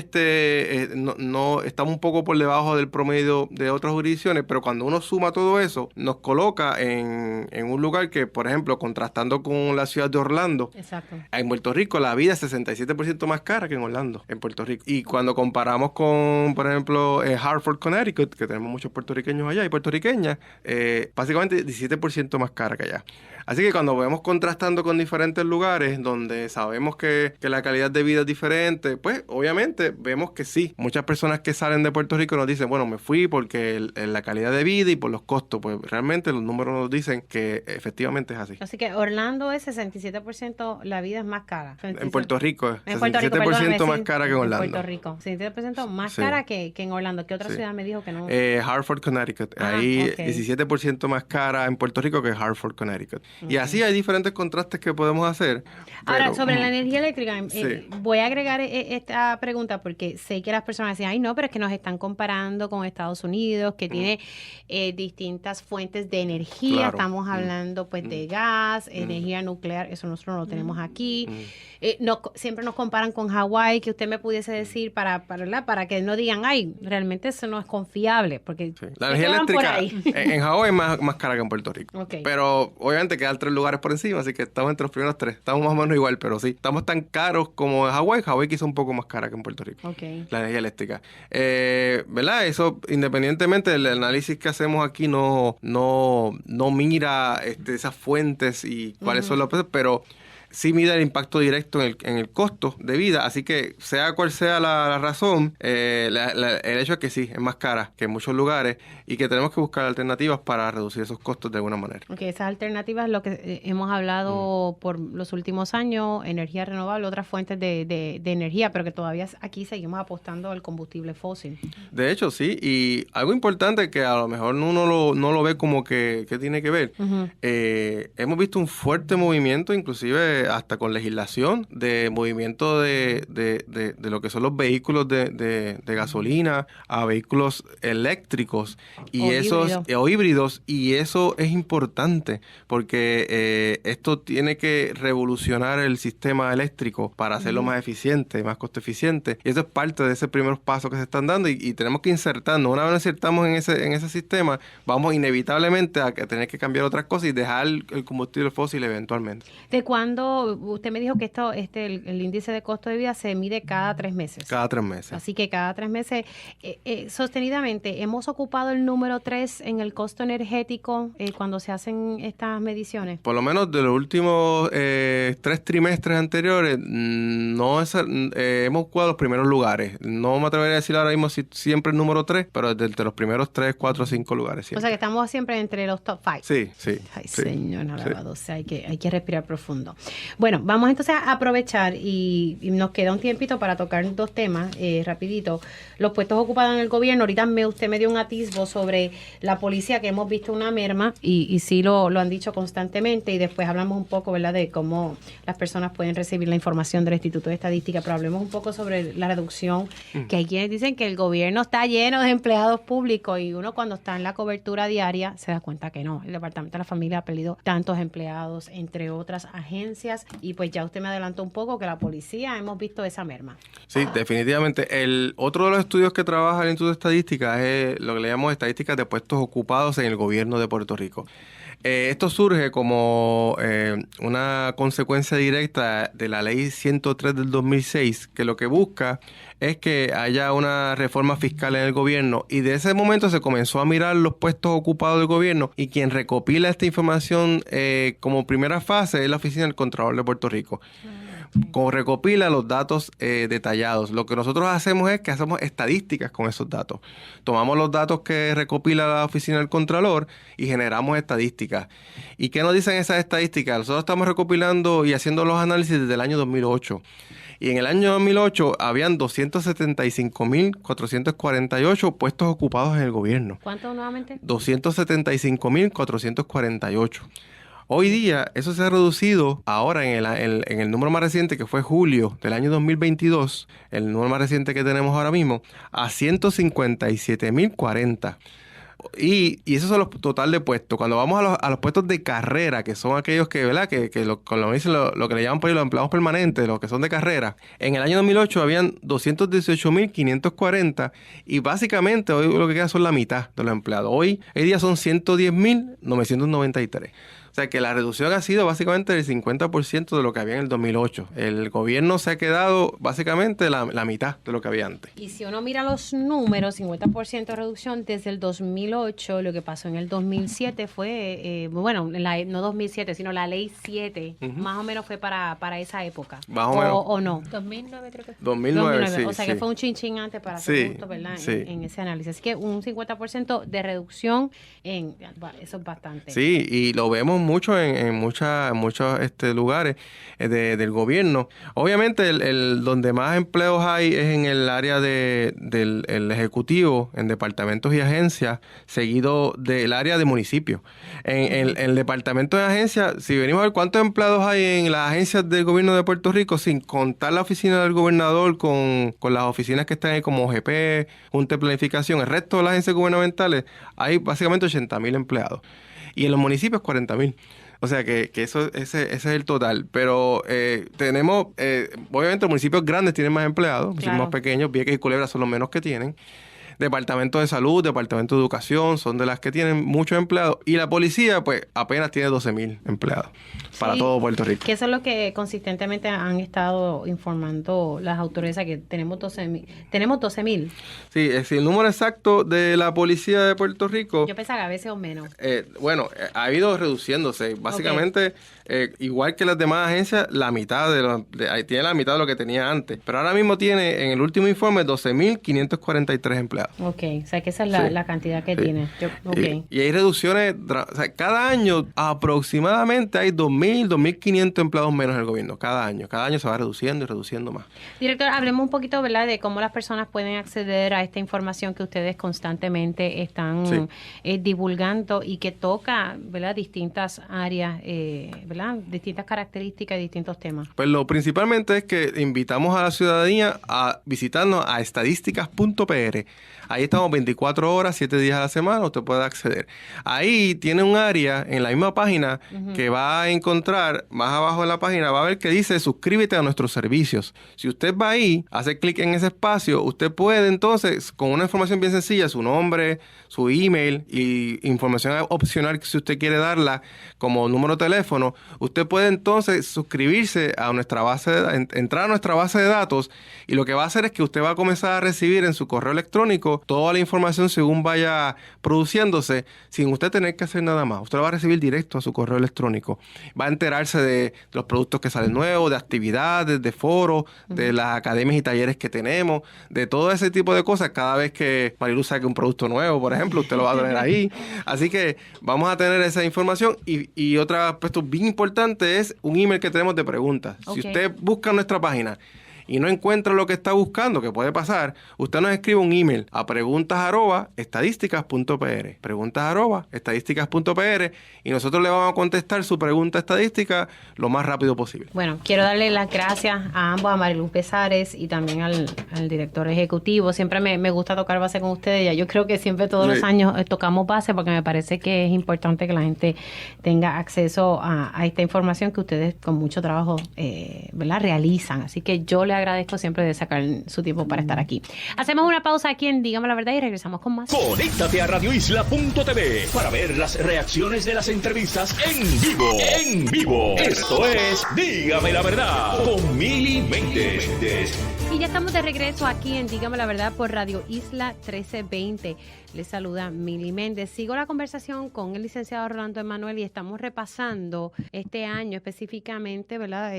no estamos un poco por debajo del promedio de otras jurisdicciones, pero cuando uno suma todo eso, nos coloca en un lugar que, por ejemplo, contrastando con la ciudad de Orlando, exacto, en Puerto Rico la vida es 67% más cara que en Orlando, en Puerto Rico. Y cuando comparamos con, por ejemplo, Hartford, Connecticut, que tenemos muchos puertorriqueños allá y puertorriqueñas, básicamente 17% más cara que allá. Así que cuando vemos contrastando con diferentes lugares donde sabemos que la calidad de vida es diferente, pues obviamente vemos que sí. Muchas personas que salen de Puerto Rico nos dicen, bueno, me fui porque la calidad de vida y por los costos. Pues realmente los números nos dicen que efectivamente es así. Así que Orlando es 67%, la vida es más cara. En Puerto Rico es 67% más cara que en Orlando. En Puerto Rico, 67% más cara que en Orlando. ¿Qué otra ciudad me dijo que no? Hartford, Connecticut. Ahí 17% más cara en Puerto Rico que Hartford, Connecticut. Y así hay diferentes contrastes que podemos hacer. Ahora, sobre la energía eléctrica, voy a agregar esta pregunta porque sé que las personas dicen, ay no, pero es que nos están comparando con Estados Unidos, que tiene distintas fuentes de energía. Claro. Estamos hablando pues de gas, energía nuclear, eso nosotros no lo tenemos aquí. Siempre nos comparan con Hawái, que usted me pudiese decir para que no digan, ay, realmente eso no es confiable, porque la energía eléctrica en Hawái es más cara que en Puerto Rico. Pero obviamente quedan 3 lugares por encima, así que estamos entre los primeros 3. Estamos más o menos igual, pero sí, estamos tan caros como en Hawái. Hawái quizá un poco más cara que en Puerto Rico. La energía eléctrica. ¿Verdad? Eso, independientemente del análisis que hacemos aquí, no mira esas fuentes y cuáles son los precios, pero sí mide el impacto directo en el costo de vida. Así que sea cual sea la razón, el hecho es que sí, es más cara que en muchos lugares y que tenemos que buscar alternativas para reducir esos costos de alguna manera. Esas alternativas, lo que hemos hablado por los últimos años, energía renovable, otras fuentes de energía, pero que todavía aquí seguimos apostando al combustible fósil. De hecho, sí, y algo importante que a lo mejor uno no lo ve como que tiene que ver, hemos visto un fuerte movimiento, inclusive hasta con legislación de movimiento de lo que son los vehículos de gasolina a vehículos eléctricos o híbridos, y eso es importante porque esto tiene que revolucionar el sistema eléctrico para hacerlo más eficiente, más costo eficiente, y eso es parte de ese primeros pasos que se están dando y tenemos que insertarnos. Una vez nos insertamos en ese sistema, vamos inevitablemente a tener que cambiar otras cosas y dejar el combustible fósil eventualmente. ¿De cuándo? Usted me dijo que el índice de costo de vida se mide cada 3 meses. Cada 3 meses. Así que cada 3 meses, sostenidamente, ¿hemos ocupado el número 3 en el costo energético cuando se hacen estas mediciones? Por lo menos de los últimos 3 trimestres anteriores, hemos ocupado los primeros lugares. No me atrevería a decir ahora mismo si siempre el número 3, pero desde los primeros 3, 4, 5 lugares. Siempre. O sea que estamos siempre entre los top 5. Sí. Ay, señor, alabado. O sea, hay que respirar profundo. Bueno, vamos entonces a aprovechar y nos queda un tiempito para tocar 2 temas rapidito. Los puestos ocupados en el gobierno. Ahorita usted me dio un atisbo sobre la policía, que hemos visto una merma y sí lo han dicho constantemente, y después hablamos un poco, ¿verdad?, de cómo las personas pueden recibir la información del Instituto de Estadística, pero hablemos un poco sobre la reducción, que hay quienes dicen que el gobierno está lleno de empleados públicos y uno cuando está en la cobertura diaria se da cuenta que no. El Departamento de la Familia ha perdido tantos empleados, entre otras agencias, y pues ya usted me adelantó un poco que la policía hemos visto esa merma. Sí, definitivamente. Otro de los estudios que trabaja el Instituto de Estadística es lo que le llamamos estadísticas de puestos ocupados en el gobierno de Puerto Rico. Esto surge como una consecuencia directa de la Ley 103 del 2006, que lo que busca es que haya una reforma fiscal en el gobierno, y de ese momento se comenzó a mirar los puestos ocupados del gobierno, y quien recopila esta información como primera fase es la Oficina del Contralor de Puerto Rico. Como recopila los datos detallados. Lo que nosotros hacemos es que hacemos estadísticas con esos datos. Tomamos los datos que recopila la Oficina del Contralor y generamos estadísticas. ¿Y qué nos dicen esas estadísticas? Nosotros estamos recopilando y haciendo los análisis desde el año 2008. Y en el año 2008 habían 275.448 puestos ocupados en el gobierno. ¿Cuánto nuevamente? 275.448. Hoy día eso se ha reducido ahora en el número más reciente, que fue julio del año 2022, el número más reciente que tenemos ahora mismo, a 157.040. Y esos son los total de puestos. Cuando vamos a los puestos de carrera, que son aquellos que, ¿verdad? Como dicen, lo que le llaman por ahí los empleados permanentes, los que son de carrera. En el año 2008 habían 218.540 y básicamente hoy lo que queda son la mitad de los empleados. Hoy día son 110.993. O sea que la reducción ha sido básicamente del 50% de lo que había en el 2008. El gobierno se ha quedado básicamente la mitad de lo que había antes. Y si uno mira los números, 50% de reducción desde el 2008, lo que pasó en el 2007 fue, no 2007, sino la ley 7, más o menos fue para esa época. Más o menos. ¿O no? 2009 creo que fue. 2009, sí. O sea que fue un chinchín antes para hacer justo, ¿verdad? Sí. En ese análisis. Así que un 50% de reducción, eso es bastante. Sí, y lo vemos mucho en muchos lugares del gobierno. Obviamente el donde más empleos hay es en el área del ejecutivo, en departamentos y agencias, seguido del área de municipios. En el departamento de agencias, si venimos a ver cuántos empleados hay en las agencias del gobierno de Puerto Rico, sin contar la oficina del gobernador con las oficinas que están ahí como OGP, Junta de Planificación, el resto de las agencias gubernamentales, hay básicamente 80.000 empleados. Y en los municipios 40.000. O sea que ese es el total. Pero tenemos, obviamente los municipios grandes tienen más empleados, los municipios más pequeños, Vieques y Culebra son los menos que tienen. Departamento de Salud, Departamento de Educación son de las que tienen muchos empleados. Y la policía, pues, apenas tiene 12.000 empleados para todo Puerto Rico. Que eso es lo que consistentemente han estado informando las autoridades, que tenemos 12.000. Tenemos 12.000. Sí, el número exacto de la policía de Puerto Rico... Yo pensaba que a veces o menos. Ha ido reduciéndose. Básicamente, igual que las demás agencias, la mitad tiene la mitad de lo que tenía antes. Pero ahora mismo tiene, en el último informe, 12.543 empleados. Ok, o sea que esa es la cantidad que tiene. Y hay reducciones, o sea, cada año aproximadamente hay 2.000, 2.500 empleados menos en el gobierno, cada año. Cada año se va reduciendo y reduciendo más. Director, hablemos un poquito, ¿verdad?, de cómo las personas pueden acceder a esta información que ustedes constantemente están divulgando y que toca, ¿verdad?, distintas áreas, ¿verdad?, distintas características y distintos temas. Pues lo principalmente es que invitamos a la ciudadanía a visitarnos a estadísticas.pr. Ahí estamos 24 horas, 7 días a la semana, usted puede acceder. Ahí tiene un área en la misma página que va a encontrar, más abajo en la página, va a ver que dice suscríbete a nuestros servicios. Si usted va ahí, hace clic en ese espacio, usted puede entonces, con una información bien sencilla, su nombre, su email y información opcional que si usted quiere darla como número de teléfono, usted puede entonces suscribirse a nuestra entrar a nuestra base de datos, y lo que va a hacer es que usted va a comenzar a recibir en su correo electrónico toda la información según vaya produciéndose, sin usted tener que hacer nada más. Usted lo va a recibir directo a su correo electrónico. Va a enterarse de los productos que salen nuevos, de actividades, de foros, de las academias y talleres que tenemos, de todo ese tipo de cosas. Cada vez que Marilu saque un producto nuevo, por ejemplo, usted lo va a tener ahí. Así que vamos a tener esa información. Y otro aspecto bien importante es un email que tenemos de preguntas. Si usted busca en nuestra página y no encuentra lo que está buscando, que puede pasar, usted nos escribe un email a preguntas@estadísticas.pr, preguntas@estadísticas.pr, y nosotros le vamos a contestar su pregunta estadística lo más rápido posible. Bueno, quiero darle las gracias a ambos, a Marilu Pesares y también al director ejecutivo. Siempre me gusta tocar base con ustedes. Ya yo creo que siempre todos los años tocamos base, porque me parece que es importante que la gente tenga acceso a esta información que ustedes con mucho trabajo ¿verdad?, realizan. Así que yo le agradezco siempre de sacar su tiempo para estar aquí. Hacemos una pausa aquí en Dígame la Verdad y regresamos con más. Conéctate a radioisla.tv para ver las reacciones de las entrevistas en vivo. En vivo. Esto es Dígame la Verdad con Mili Méndez. Y ya estamos de regreso aquí en Dígame la Verdad por Radio Isla 1320. Les saluda Mili Méndez. Sigo la conversación con el licenciado Rolando Emanuel y estamos repasando este año específicamente, ¿verdad?,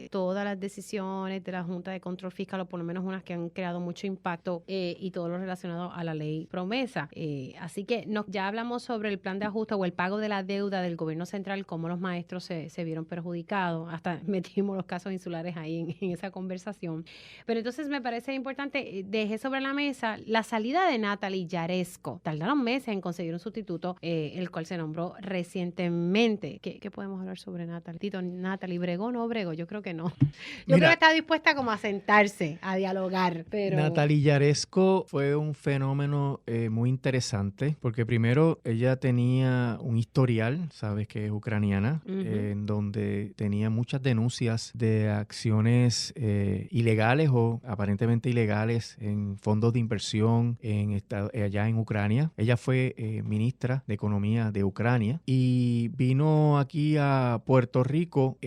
todas las decisiones de la Junta de Control Fiscal, o por lo menos unas que han creado mucho impacto, y todo lo relacionado a la ley promesa. Así que ya hablamos sobre el plan de ajuste o el pago de la deuda del gobierno central, cómo los maestros se vieron perjudicados. Hasta metimos los casos insulares ahí en esa conversación. Pero entonces me parece importante, dejé sobre la mesa la salida de Natalie Yaresco. Tardaron meses en conseguir un sustituto, el cual se nombró recientemente. ¿Qué podemos hablar sobre Natalie? Tito, Natalie, ¿bregó o no bregó? Yo creo que no. Yo creo que está dispuesta como a sentarse, a dialogar, pero... Natalie Yaresco fue un fenómeno muy interesante, porque primero ella tenía un historial, sabes que es ucraniana, en donde tenía muchas denuncias de acciones ilegales o aparentemente ilegales en fondos de inversión allá en Ucrania. Ella fue ministra de Economía de Ucrania y vino aquí a Puerto Rico.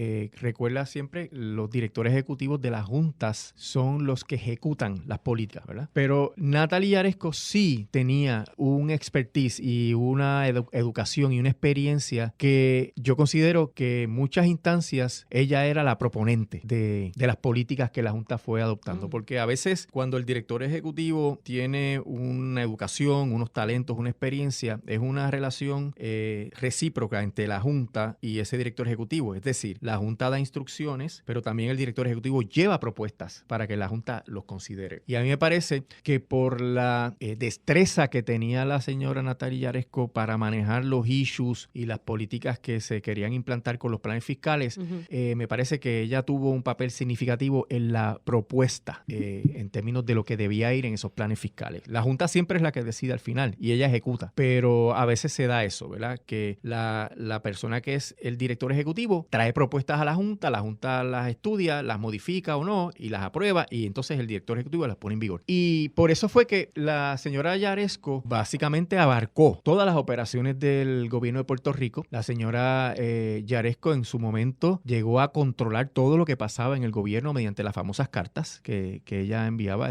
Recuerda siempre, los directores ejecutivos de las juntas son los que ejecutan las políticas, ¿verdad? Pero Natalie Yaresco sí tenía un expertise y una educación y una experiencia que yo considero que en muchas instancias ella era la proponente de las políticas que la junta fue adoptando, porque a veces cuando el director ejecutivo tiene una educación, unos talentos, una experiencia, es una relación recíproca entre la junta y ese director ejecutivo. Es decir, la junta da instrucciones, pero también el director ejecutivo lleva propuestas para que la junta los considere. Y a mí me parece que por la destreza que tenía la señora Natalie Yaresco para manejar los issues y las políticas que se querían implantar con los planes fiscales, me parece que ella tuvo un papel significativo en la propuesta en términos de lo que debía ir en esos planes fiscales. La junta siempre es la que decide al final y ella ejecuta, pero a veces se da eso, ¿verdad? Que la persona que es el director ejecutivo trae propuestas a la junta las estudia, las modifica o no y las aprueba, y entonces el director ejecutivo las pone en vigor. Y por eso fue que la señora Yaresco básicamente abarcó todas las operaciones del gobierno de Puerto Rico. La señora Yaresco en su momento llegó a controlar todo lo que pasaba en el gobierno mediante las famosas cartas que ella enviaba.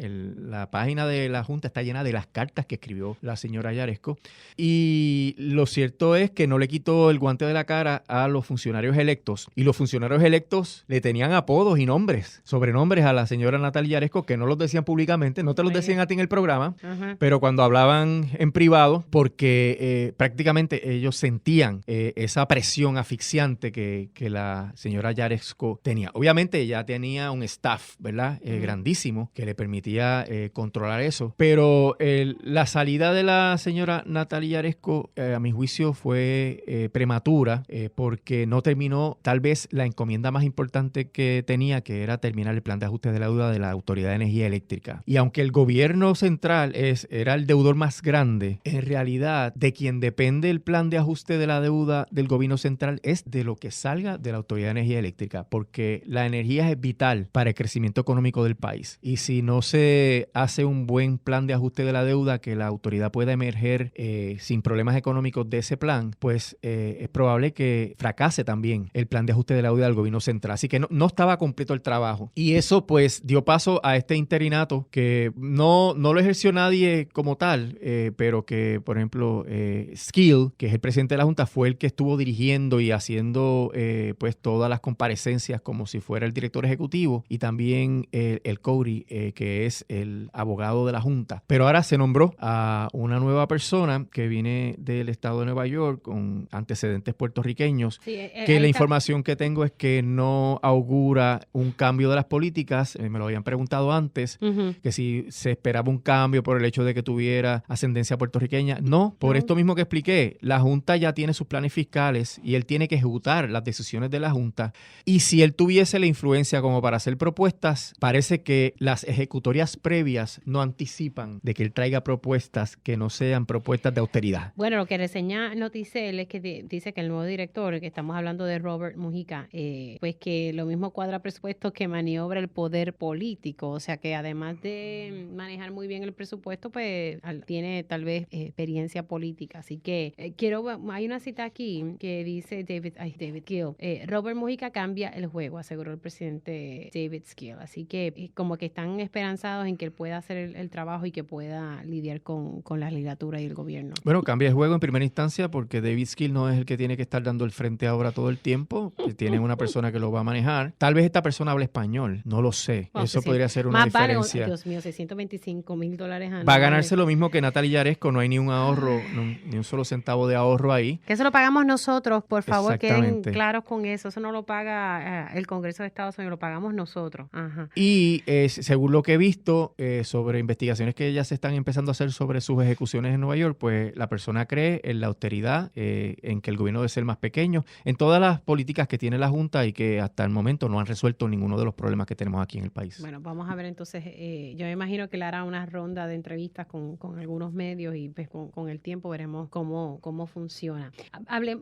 La página de la Junta está llena de las cartas que escribió la señora Yaresco. Y lo cierto es que no le quitó el guante de la cara a los funcionarios electos. Y los funcionarios electos le tenían apodos y nombres, sobrenombres a la señora Natalie Yaresco, que no los decían públicamente, no te los decían a ti en el programa, pero cuando hablaban en privado, porque prácticamente ellos sentían esa presión asfixiante que la señora Yaresco tenía. Obviamente ella tenía un staff, ¿verdad? Grandísimo, que le permitía controlar eso, pero la salida de la señora Natalie Yaresco, a mi juicio, fue prematura, porque no terminó tal vez la encomienda más importante que tenía, que era terminar el plan de ajuste de la deuda de la Autoridad de Energía Eléctrica. Y aunque el gobierno central era el deudor más grande, en realidad de quien depende el plan de ajuste de la deuda del gobierno central es de lo que salga de la Autoridad de Energía Eléctrica, porque la energía es vital para el crecimiento económico del país. Y si no se hace un buen plan de ajuste de la deuda, que la autoridad pueda emerger sin problemas económicos de ese plan, pues es probable que fracase también el plan de ajuste de la deuda del gobierno central. Así que no estaba completo el trabajo. Y eso pues dio paso a este interinato que no lo ejerció nadie como tal, pero que, por ejemplo, Skill, que es el presidente de la Junta, fue el que estuvo dirigiendo y haciendo pues todas las comparecencias como si fuera el director ejecutivo, y también el Cody, que es el abogado de la Junta. Pero ahora se nombró a una nueva persona que viene del estado de Nueva York con antecedentes puertorriqueños, que la información que tengo es que no augura un cambio de las políticas. Me lo habían preguntado antes, que si se esperaba un cambio por el hecho de que tuviera ascendencia puertorriqueña. No, por esto mismo que expliqué, la Junta ya tiene sus planes fiscales y él tiene que ejecutar las decisiones de la Junta. Y si él tuviese la influencia como para hacer propuestas, parece que las ejecutorias previas no anticipan de que él traiga propuestas que no sean propuestas de austeridad. Bueno, lo que reseña Noticel es que dice que el nuevo director, que estamos hablando de Robert Mujica, pues que lo mismo cuadra presupuestos que maniobra el poder político. O sea que además de manejar muy bien el presupuesto, pues tiene tal vez experiencia política. Así que hay una cita aquí que dice David Skill. Robert Mujica cambia el juego, aseguró el presidente David Skill. Así que como que están esperanzados en que él pueda hacer el trabajo y que pueda lidiar con la legislatura y el gobierno. Bueno, cambia el juego en primera instancia porque David Skill no es el que tiene que estar dando el frente ahora todo el tiempo. Tiene una persona que lo va a manejar. Tal vez esta persona hable español, no lo sé. Bueno, eso podría ser una diferencia. Dios mío, $625,000 anuales. Va a ganarse lo mismo que Natalie Yaresco, no hay ni un ahorro, ni un solo centavo de ahorro ahí. Que eso lo pagamos nosotros, por favor, queden claros con eso. Eso no lo paga el Congreso de Estados Unidos, lo pagamos nosotros. Ajá. Y según lo que he visto sobre investigaciones que ya se están empezando a hacer sobre sus ejecuciones en Nueva York, pues la persona cree en la austeridad, en que el gobierno debe ser más pequeño, en todas las políticas que tiene la Junta y que hasta el momento no han resuelto ninguno de los problemas que tenemos aquí en el país. Bueno, vamos a ver entonces, yo me imagino que le hará una ronda de entrevistas con algunos medios y pues, con el tiempo veremos cómo funciona.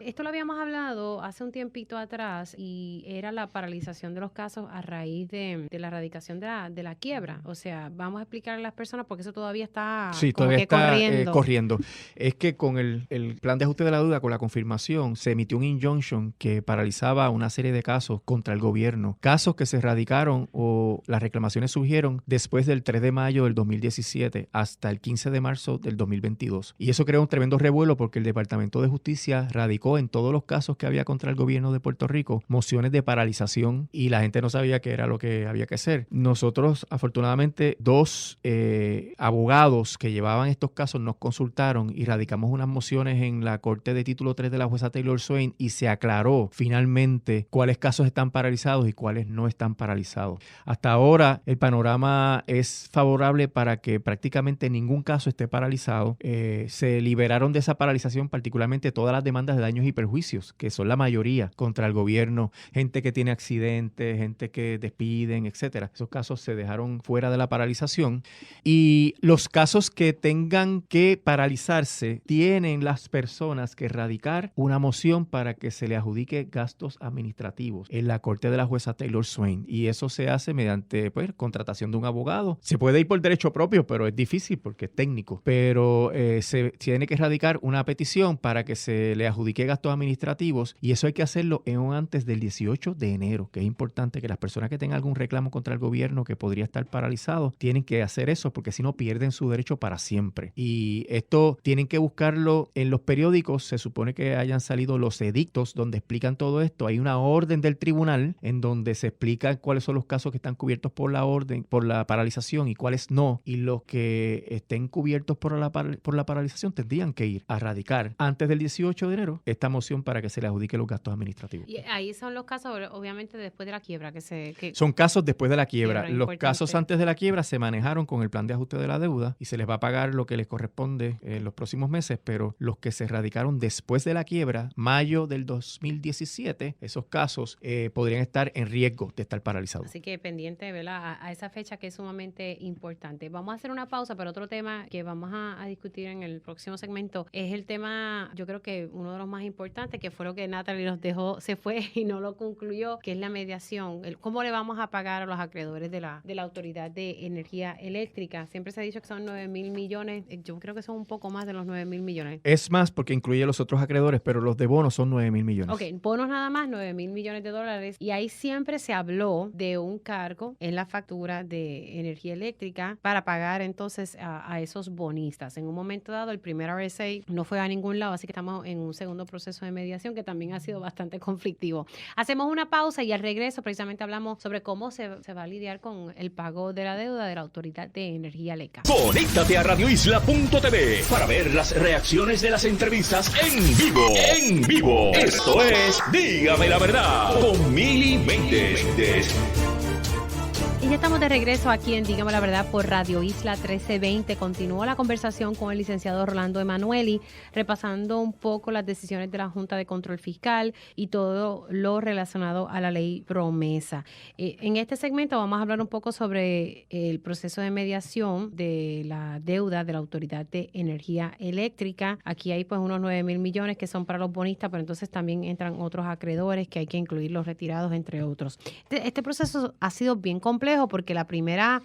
Esto lo habíamos hablado hace un tiempito atrás y era la paralización de los casos a raíz de la erradicación de la quiebra. O sea, vamos a explicarle a las personas porque eso todavía está, sí, todavía está corriendo. Es que con el plan de ajuste de la deuda, con la confirmación, se emitió un injunction que paralizaba una serie de casos contra el gobierno. Casos que se erradicaron o las reclamaciones surgieron después del 3 de mayo del 2017 hasta el 15 de marzo del 2022. Y eso creó un tremendo revuelo porque el Departamento de Justicia radicó en todos los casos que había contra el gobierno de Puerto Rico mociones de paralización y la gente no sabía qué era lo que había que hacer. Nosotros, afortunadamente, dos abogados que llevaban estos casos nos consultaron y radicamos unas mociones en la Corte de Título 3 de la jueza Taylor Swain y se aclaró finalmente cuáles casos están paralizados y cuáles no están paralizados. Hasta ahora el panorama es favorable para que prácticamente ningún caso esté paralizado. Se liberaron de esa paralización particularmente todas las demandas de daños y perjuicios, que son la mayoría contra el gobierno, gente que tiene accidentes, gente que despiden, etcétera. Esos casos se dejaron fuera de la paralización y los casos que tengan que paralizarse tienen las personas que radicar una moción para que se le adjudique gastos administrativos en la corte de la jueza Taylor Swain y eso se hace mediante contratación de un abogado. Se puede ir por derecho propio, pero es difícil porque es técnico, pero se tiene que radicar una petición para que se le adjudique gastos administrativos y eso hay que hacerlo antes del 18 de enero, que es importante que las personas que tengan algún reclamo contra el gobierno que podría estar paralizado tienen que hacer eso porque si no pierden su derecho para siempre. Y esto tienen que buscarlo en los periódicos, se supone que hayan salido los edictos donde explican todo esto. Hay una orden del tribunal en donde se explica cuáles son los casos que están cubiertos por la orden, por la paralización y cuáles no. Y los que estén cubiertos por la paralización tendrían que ir a radicar antes del 18 de enero esta moción para que se le adjudique los gastos administrativos. Y ahí son los casos, obviamente, después de la quiebra. Son casos después de la quiebra. Los importante. casos antes de la quiebra se manejaron con el plan de ajuste de la deuda y se les va a pagar lo que les corresponde en los próximos meses, pero los que se radicaron después de la quiebra, mayo del 2017, esos casos podrían estar en riesgo de estar paralizados. Así que pendiente, ¿verdad? A esa fecha que es sumamente importante. Vamos a hacer una pausa, pero otro tema que vamos a discutir en el próximo segmento es el tema, yo creo que uno de los más importantes, que fue lo que Natalie nos dejó, se fue y no lo concluyó, que es la mediación. ¿Cómo le vamos a pagar a los acreedores de la Autoridad de Energía Eléctrica? Siempre se ha dicho que son 9,000 millones. Yo creo que son un poco más de los 9,000 millones. Es más porque incluye los otros acreedores, pero los de bonos son 9,000 millones. Ok, bonos nada más, 9,000 millones de dólares. Y ahí siempre se habló de un cargo en la factura de energía eléctrica para pagar entonces a esos bonistas. En un momento dado, el primer RSA no fue a ningún lado, así que estamos en un segundo proceso de mediación que también ha sido bastante conflictivo. Hacemos una pausa y al regreso precisamente hablamos sobre cómo se va a lidiar con el pago de la deuda de la Autoridad de Energía Eléctrica. Conéctate a radioisla.tv para ver las reacciones de las entrevistas en vivo. En vivo. Esto es Dígame la Verdad con Mili Méndez. Y ya estamos de regreso aquí en Dígame la Verdad por Radio Isla 1320. Continúa la conversación con el licenciado Rolando Emanueli, repasando un poco las decisiones de la Junta de Control Fiscal y todo lo relacionado a la ley promesa. En este segmento vamos a hablar un poco sobre el proceso de mediación de la deuda de la Autoridad de Energía Eléctrica. Aquí hay pues unos 9,000 millones que son para los bonistas, pero entonces también entran otros acreedores que hay que incluir los retirados, entre otros. Este proceso ha sido bien complejo porque la primera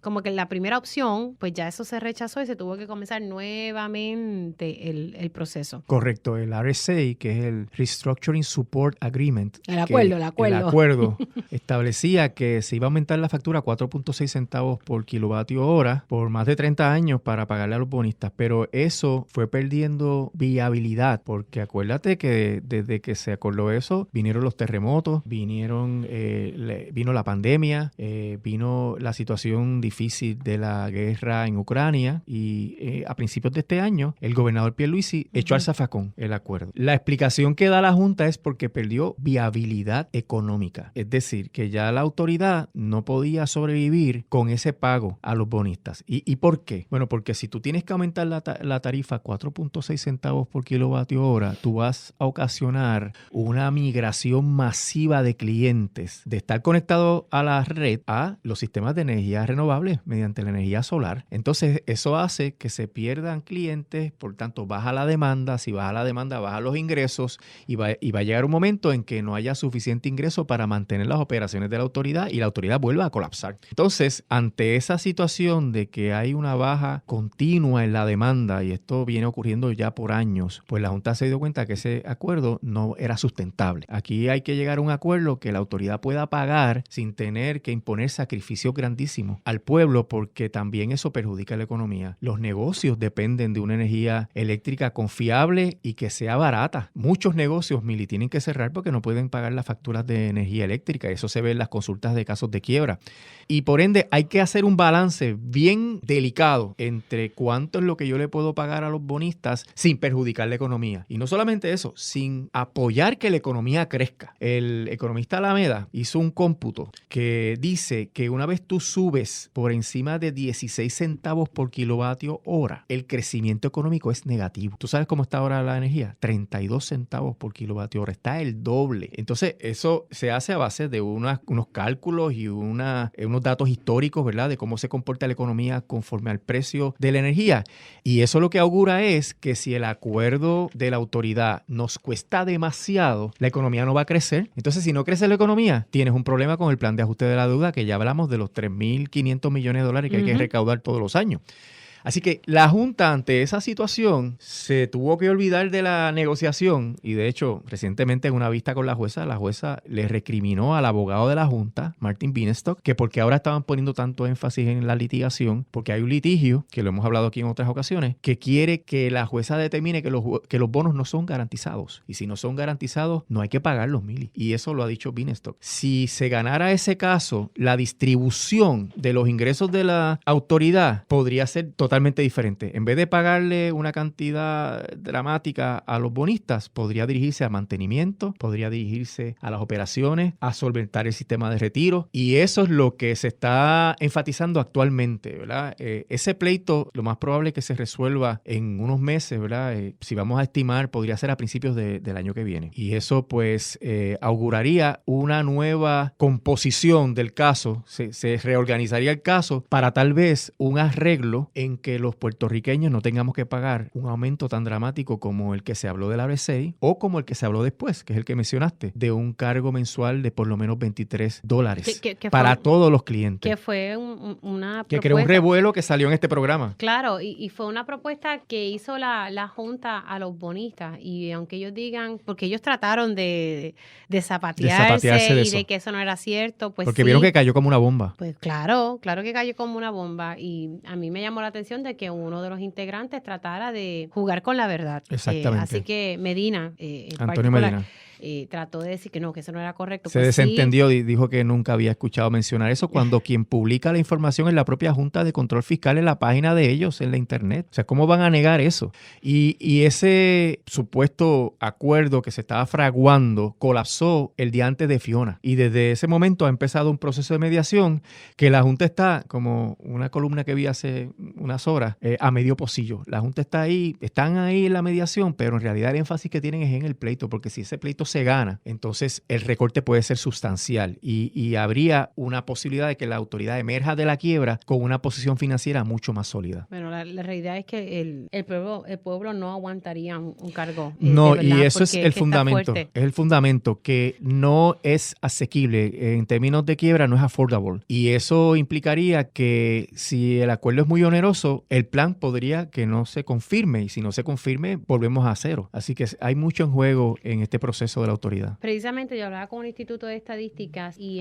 opción, pues ya eso se rechazó y se tuvo que comenzar nuevamente el proceso. Correcto, el RSA, que es el Restructuring Support Agreement. El acuerdo. Establecía que se iba a aumentar la factura a 4.6 centavos por kilovatio hora por más de 30 años para pagarle a los bonistas, pero eso fue perdiendo viabilidad porque acuérdate que desde que se acordó eso, vinieron los terremotos, vino la pandemia, vino vino la situación difícil de la guerra en Ucrania y a principios de este año el gobernador Pierluisi echó al zafacón el acuerdo. La explicación que da la Junta es porque perdió viabilidad económica. Es decir, que ya la autoridad no podía sobrevivir con ese pago a los bonistas. ¿Y por qué? Bueno, porque si tú tienes que aumentar la tarifa 4.6 centavos por kilovatio hora, tú vas a ocasionar una migración masiva de clientes de estar conectado a la red a los sistemas de energía renovable mediante la energía solar. Entonces, eso hace que se pierdan clientes, por tanto, baja la demanda. Si baja la demanda, baja los ingresos y va a llegar un momento en que no haya suficiente ingreso para mantener las operaciones de la autoridad y la autoridad vuelva a colapsar. Entonces, ante esa situación de que hay una baja continua en la demanda, y esto viene ocurriendo ya por años, pues la Junta se dio cuenta que ese acuerdo no era sustentable. Aquí hay que llegar a un acuerdo que la autoridad pueda pagar sin tener que imponer sacrificios grandísimos al pueblo, porque también eso perjudica la economía. Los negocios dependen de una energía eléctrica confiable y que sea barata. Muchos negocios, Mili, tienen que cerrar porque no pueden pagar las facturas de energía eléctrica. Eso se ve en las consultas de casos de quiebra. Y por ende hay que hacer un balance bien delicado entre cuánto es lo que yo le puedo pagar a los bonistas sin perjudicar la economía. Y no solamente eso, sin apoyar que la economía crezca. El economista Alameda hizo un cómputo que dice que una vez tú subes por encima de 16 centavos por kilovatio hora, el crecimiento económico es negativo. ¿Tú sabes cómo está ahora la energía? 32 centavos por kilovatio hora. Está el doble. Entonces, eso se hace a base de unos cálculos y unos datos históricos, ¿verdad? De cómo se comporta la economía conforme al precio de la energía. Y eso lo que augura es que si el acuerdo de la autoridad nos cuesta demasiado, la economía no va a crecer. Entonces, si no crece la economía, tienes un problema con el plan de ajuste de la deuda, que ya hablamos de los 3.500 millones de dólares que hay que recaudar todos los años. Así que la Junta, ante esa situación, se tuvo que olvidar de la negociación y, de hecho, recientemente en una vista con la jueza le recriminó al abogado de la Junta, Martin Bienstock, que porque ahora estaban poniendo tanto énfasis en la litigación, porque hay un litigio, que lo hemos hablado aquí en otras ocasiones, que quiere que la jueza determine que los bonos no son garantizados. Y si no son garantizados, no hay que pagarlos, Mili. Y eso lo ha dicho Bienstock. Si se ganara ese caso, la distribución de los ingresos de la autoridad podría ser totalmente diferente. En vez de pagarle una cantidad dramática a los bonistas, podría dirigirse a mantenimiento, podría dirigirse a las operaciones, a solventar el sistema de retiro, y eso es lo que se está enfatizando actualmente, ¿verdad? Ese pleito, lo más probable es que se resuelva en unos meses, ¿verdad? Si vamos a estimar, podría ser a principios del año que viene. Y eso, pues, auguraría una nueva composición del caso, se reorganizaría el caso para tal vez un arreglo en que los puertorriqueños no tengamos que pagar un aumento tan dramático como el que se habló del ABC o como el que se habló después, que es el que mencionaste, de un cargo mensual de por lo menos $23 para todos los clientes. Que fue una propuesta. Que creó un revuelo que salió en este programa. Claro, y fue una propuesta que hizo la Junta a los bonistas, y aunque ellos digan, porque ellos trataron de zapatearse y de que eso no era cierto, pues porque vieron que cayó como una bomba. Pues claro que cayó como una bomba, y a mí me llamó la atención de que uno de los integrantes tratara de jugar con la verdad. Exactamente. Así que Medina, Antonio Medina, trató de decir que eso no era correcto. Se desentendió y dijo que nunca había escuchado mencionar eso, cuando quien publica la información es la propia Junta de Control Fiscal en la página de ellos en la internet. O sea, ¿cómo van a negar eso? Y ese supuesto acuerdo que se estaba fraguando colapsó el día antes de Fiona, y desde ese momento ha empezado un proceso de mediación que la Junta está, como una columna que vi hace unas horas, a medio pocillo. La Junta están ahí en la mediación, pero en realidad el énfasis que tienen es en el pleito, porque si ese pleito se gana, entonces el recorte puede ser sustancial y habría una posibilidad de que la autoridad emerja de la quiebra con una posición financiera mucho más sólida. Bueno, la realidad es que el pueblo no aguantaría un cargo. No, y eso es el fundamento. Es el fundamento, que no es asequible. En términos de quiebra no es affordable. Y eso implicaría que si el acuerdo es muy oneroso, el plan podría que no se confirme, y si no se confirme, volvemos a cero. Así que hay mucho en juego en este proceso de la autoridad. Precisamente yo hablaba con un instituto de estadísticas y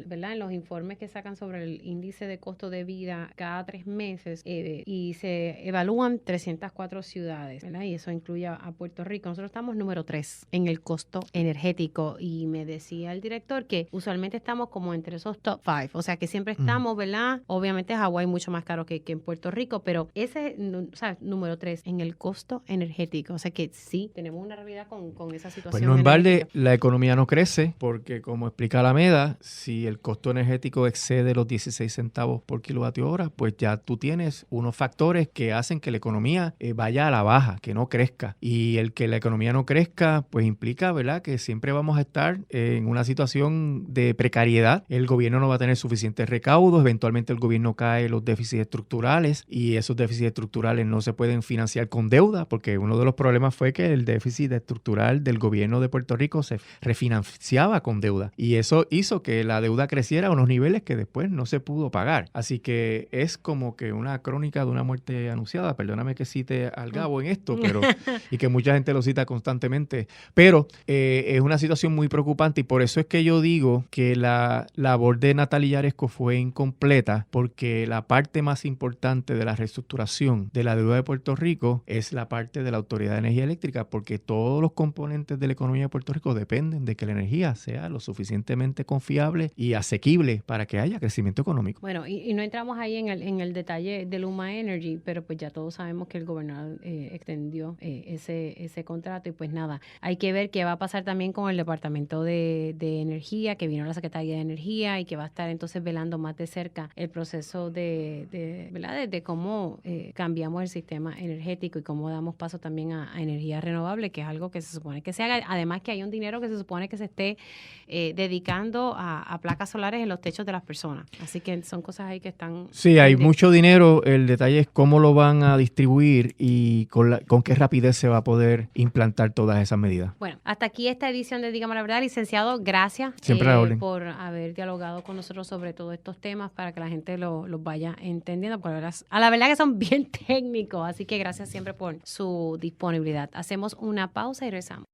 ¿verdad? En los informes que sacan sobre el índice de costo de vida cada 3 meses, y se evalúan 304 ciudades, ¿verdad? Y eso incluye a Puerto Rico. Nosotros estamos número 3 en el costo energético y me decía el director que usualmente estamos como entre esos top 5, o sea que siempre estamos, ¿verdad? Obviamente Hawái mucho más caro que en Puerto Rico, pero ese, o sea, número 3 en el costo energético, o sea que sí, tenemos una realidad con esa situación. Pues no en balde la economía no crece porque, como explica Alameda, si el costo energético excede los 16 centavos por kilovatio hora, pues ya tú tienes unos factores que hacen que la economía vaya a la baja, que no crezca. Y el que la economía no crezca, pues implica, ¿verdad?, que siempre vamos a estar en una situación de precariedad. El gobierno no va a tener suficientes recaudos, eventualmente el gobierno cae en los déficits estructurales y esos déficits estructurales no se pueden financiar con deuda, porque uno de los problemas fue que el déficit estructural del gobierno de Puerto Rico se refinanciaba con deuda y eso hizo que la deuda creciera a unos niveles que después no se pudo pagar. Así que es como que una crónica de una muerte anunciada. Perdóname que cite al Gabo en esto, pero y que mucha gente lo cita constantemente, pero es una situación muy preocupante y por eso es que yo digo que la labor de Natalia Yaresco fue incompleta, porque la parte más importante de la reestructuración de la deuda de Puerto Rico es la parte de la Autoridad de Energía Eléctrica, porque todos los componentes de la economía de Puerto Rico dependen de que la energía sea lo suficientemente confiable y asequible para que haya crecimiento económico. Bueno, y no entramos ahí en el detalle de Luma Energy, pero pues ya todos sabemos que el gobernador extendió ese contrato y pues nada, hay que ver qué va a pasar también con el Departamento de Energía, que vino la Secretaría de Energía y que va a estar entonces velando más de cerca el proceso ¿verdad? de cómo cambiamos el sistema energético y cómo damos paso también a energía renovable, que es algo que se supone que se haga. Además que hay un dinero que se supone que se esté dedicando a placas solares en los techos de las personas. Así que son cosas ahí que están... Sí, hay mucho dinero. El detalle es cómo lo van a distribuir y con qué rapidez se va a poder implantar todas esas medidas. Bueno, hasta aquí esta edición de Dígame la Verdad. Licenciado, gracias Siempre a la orden. por haber dialogado con nosotros sobre todos estos temas para que la gente los vaya entendiendo, porque a la verdad que son bien técnicos, así que gracias siempre por su disponibilidad. Hacemos una pausa y regresamos.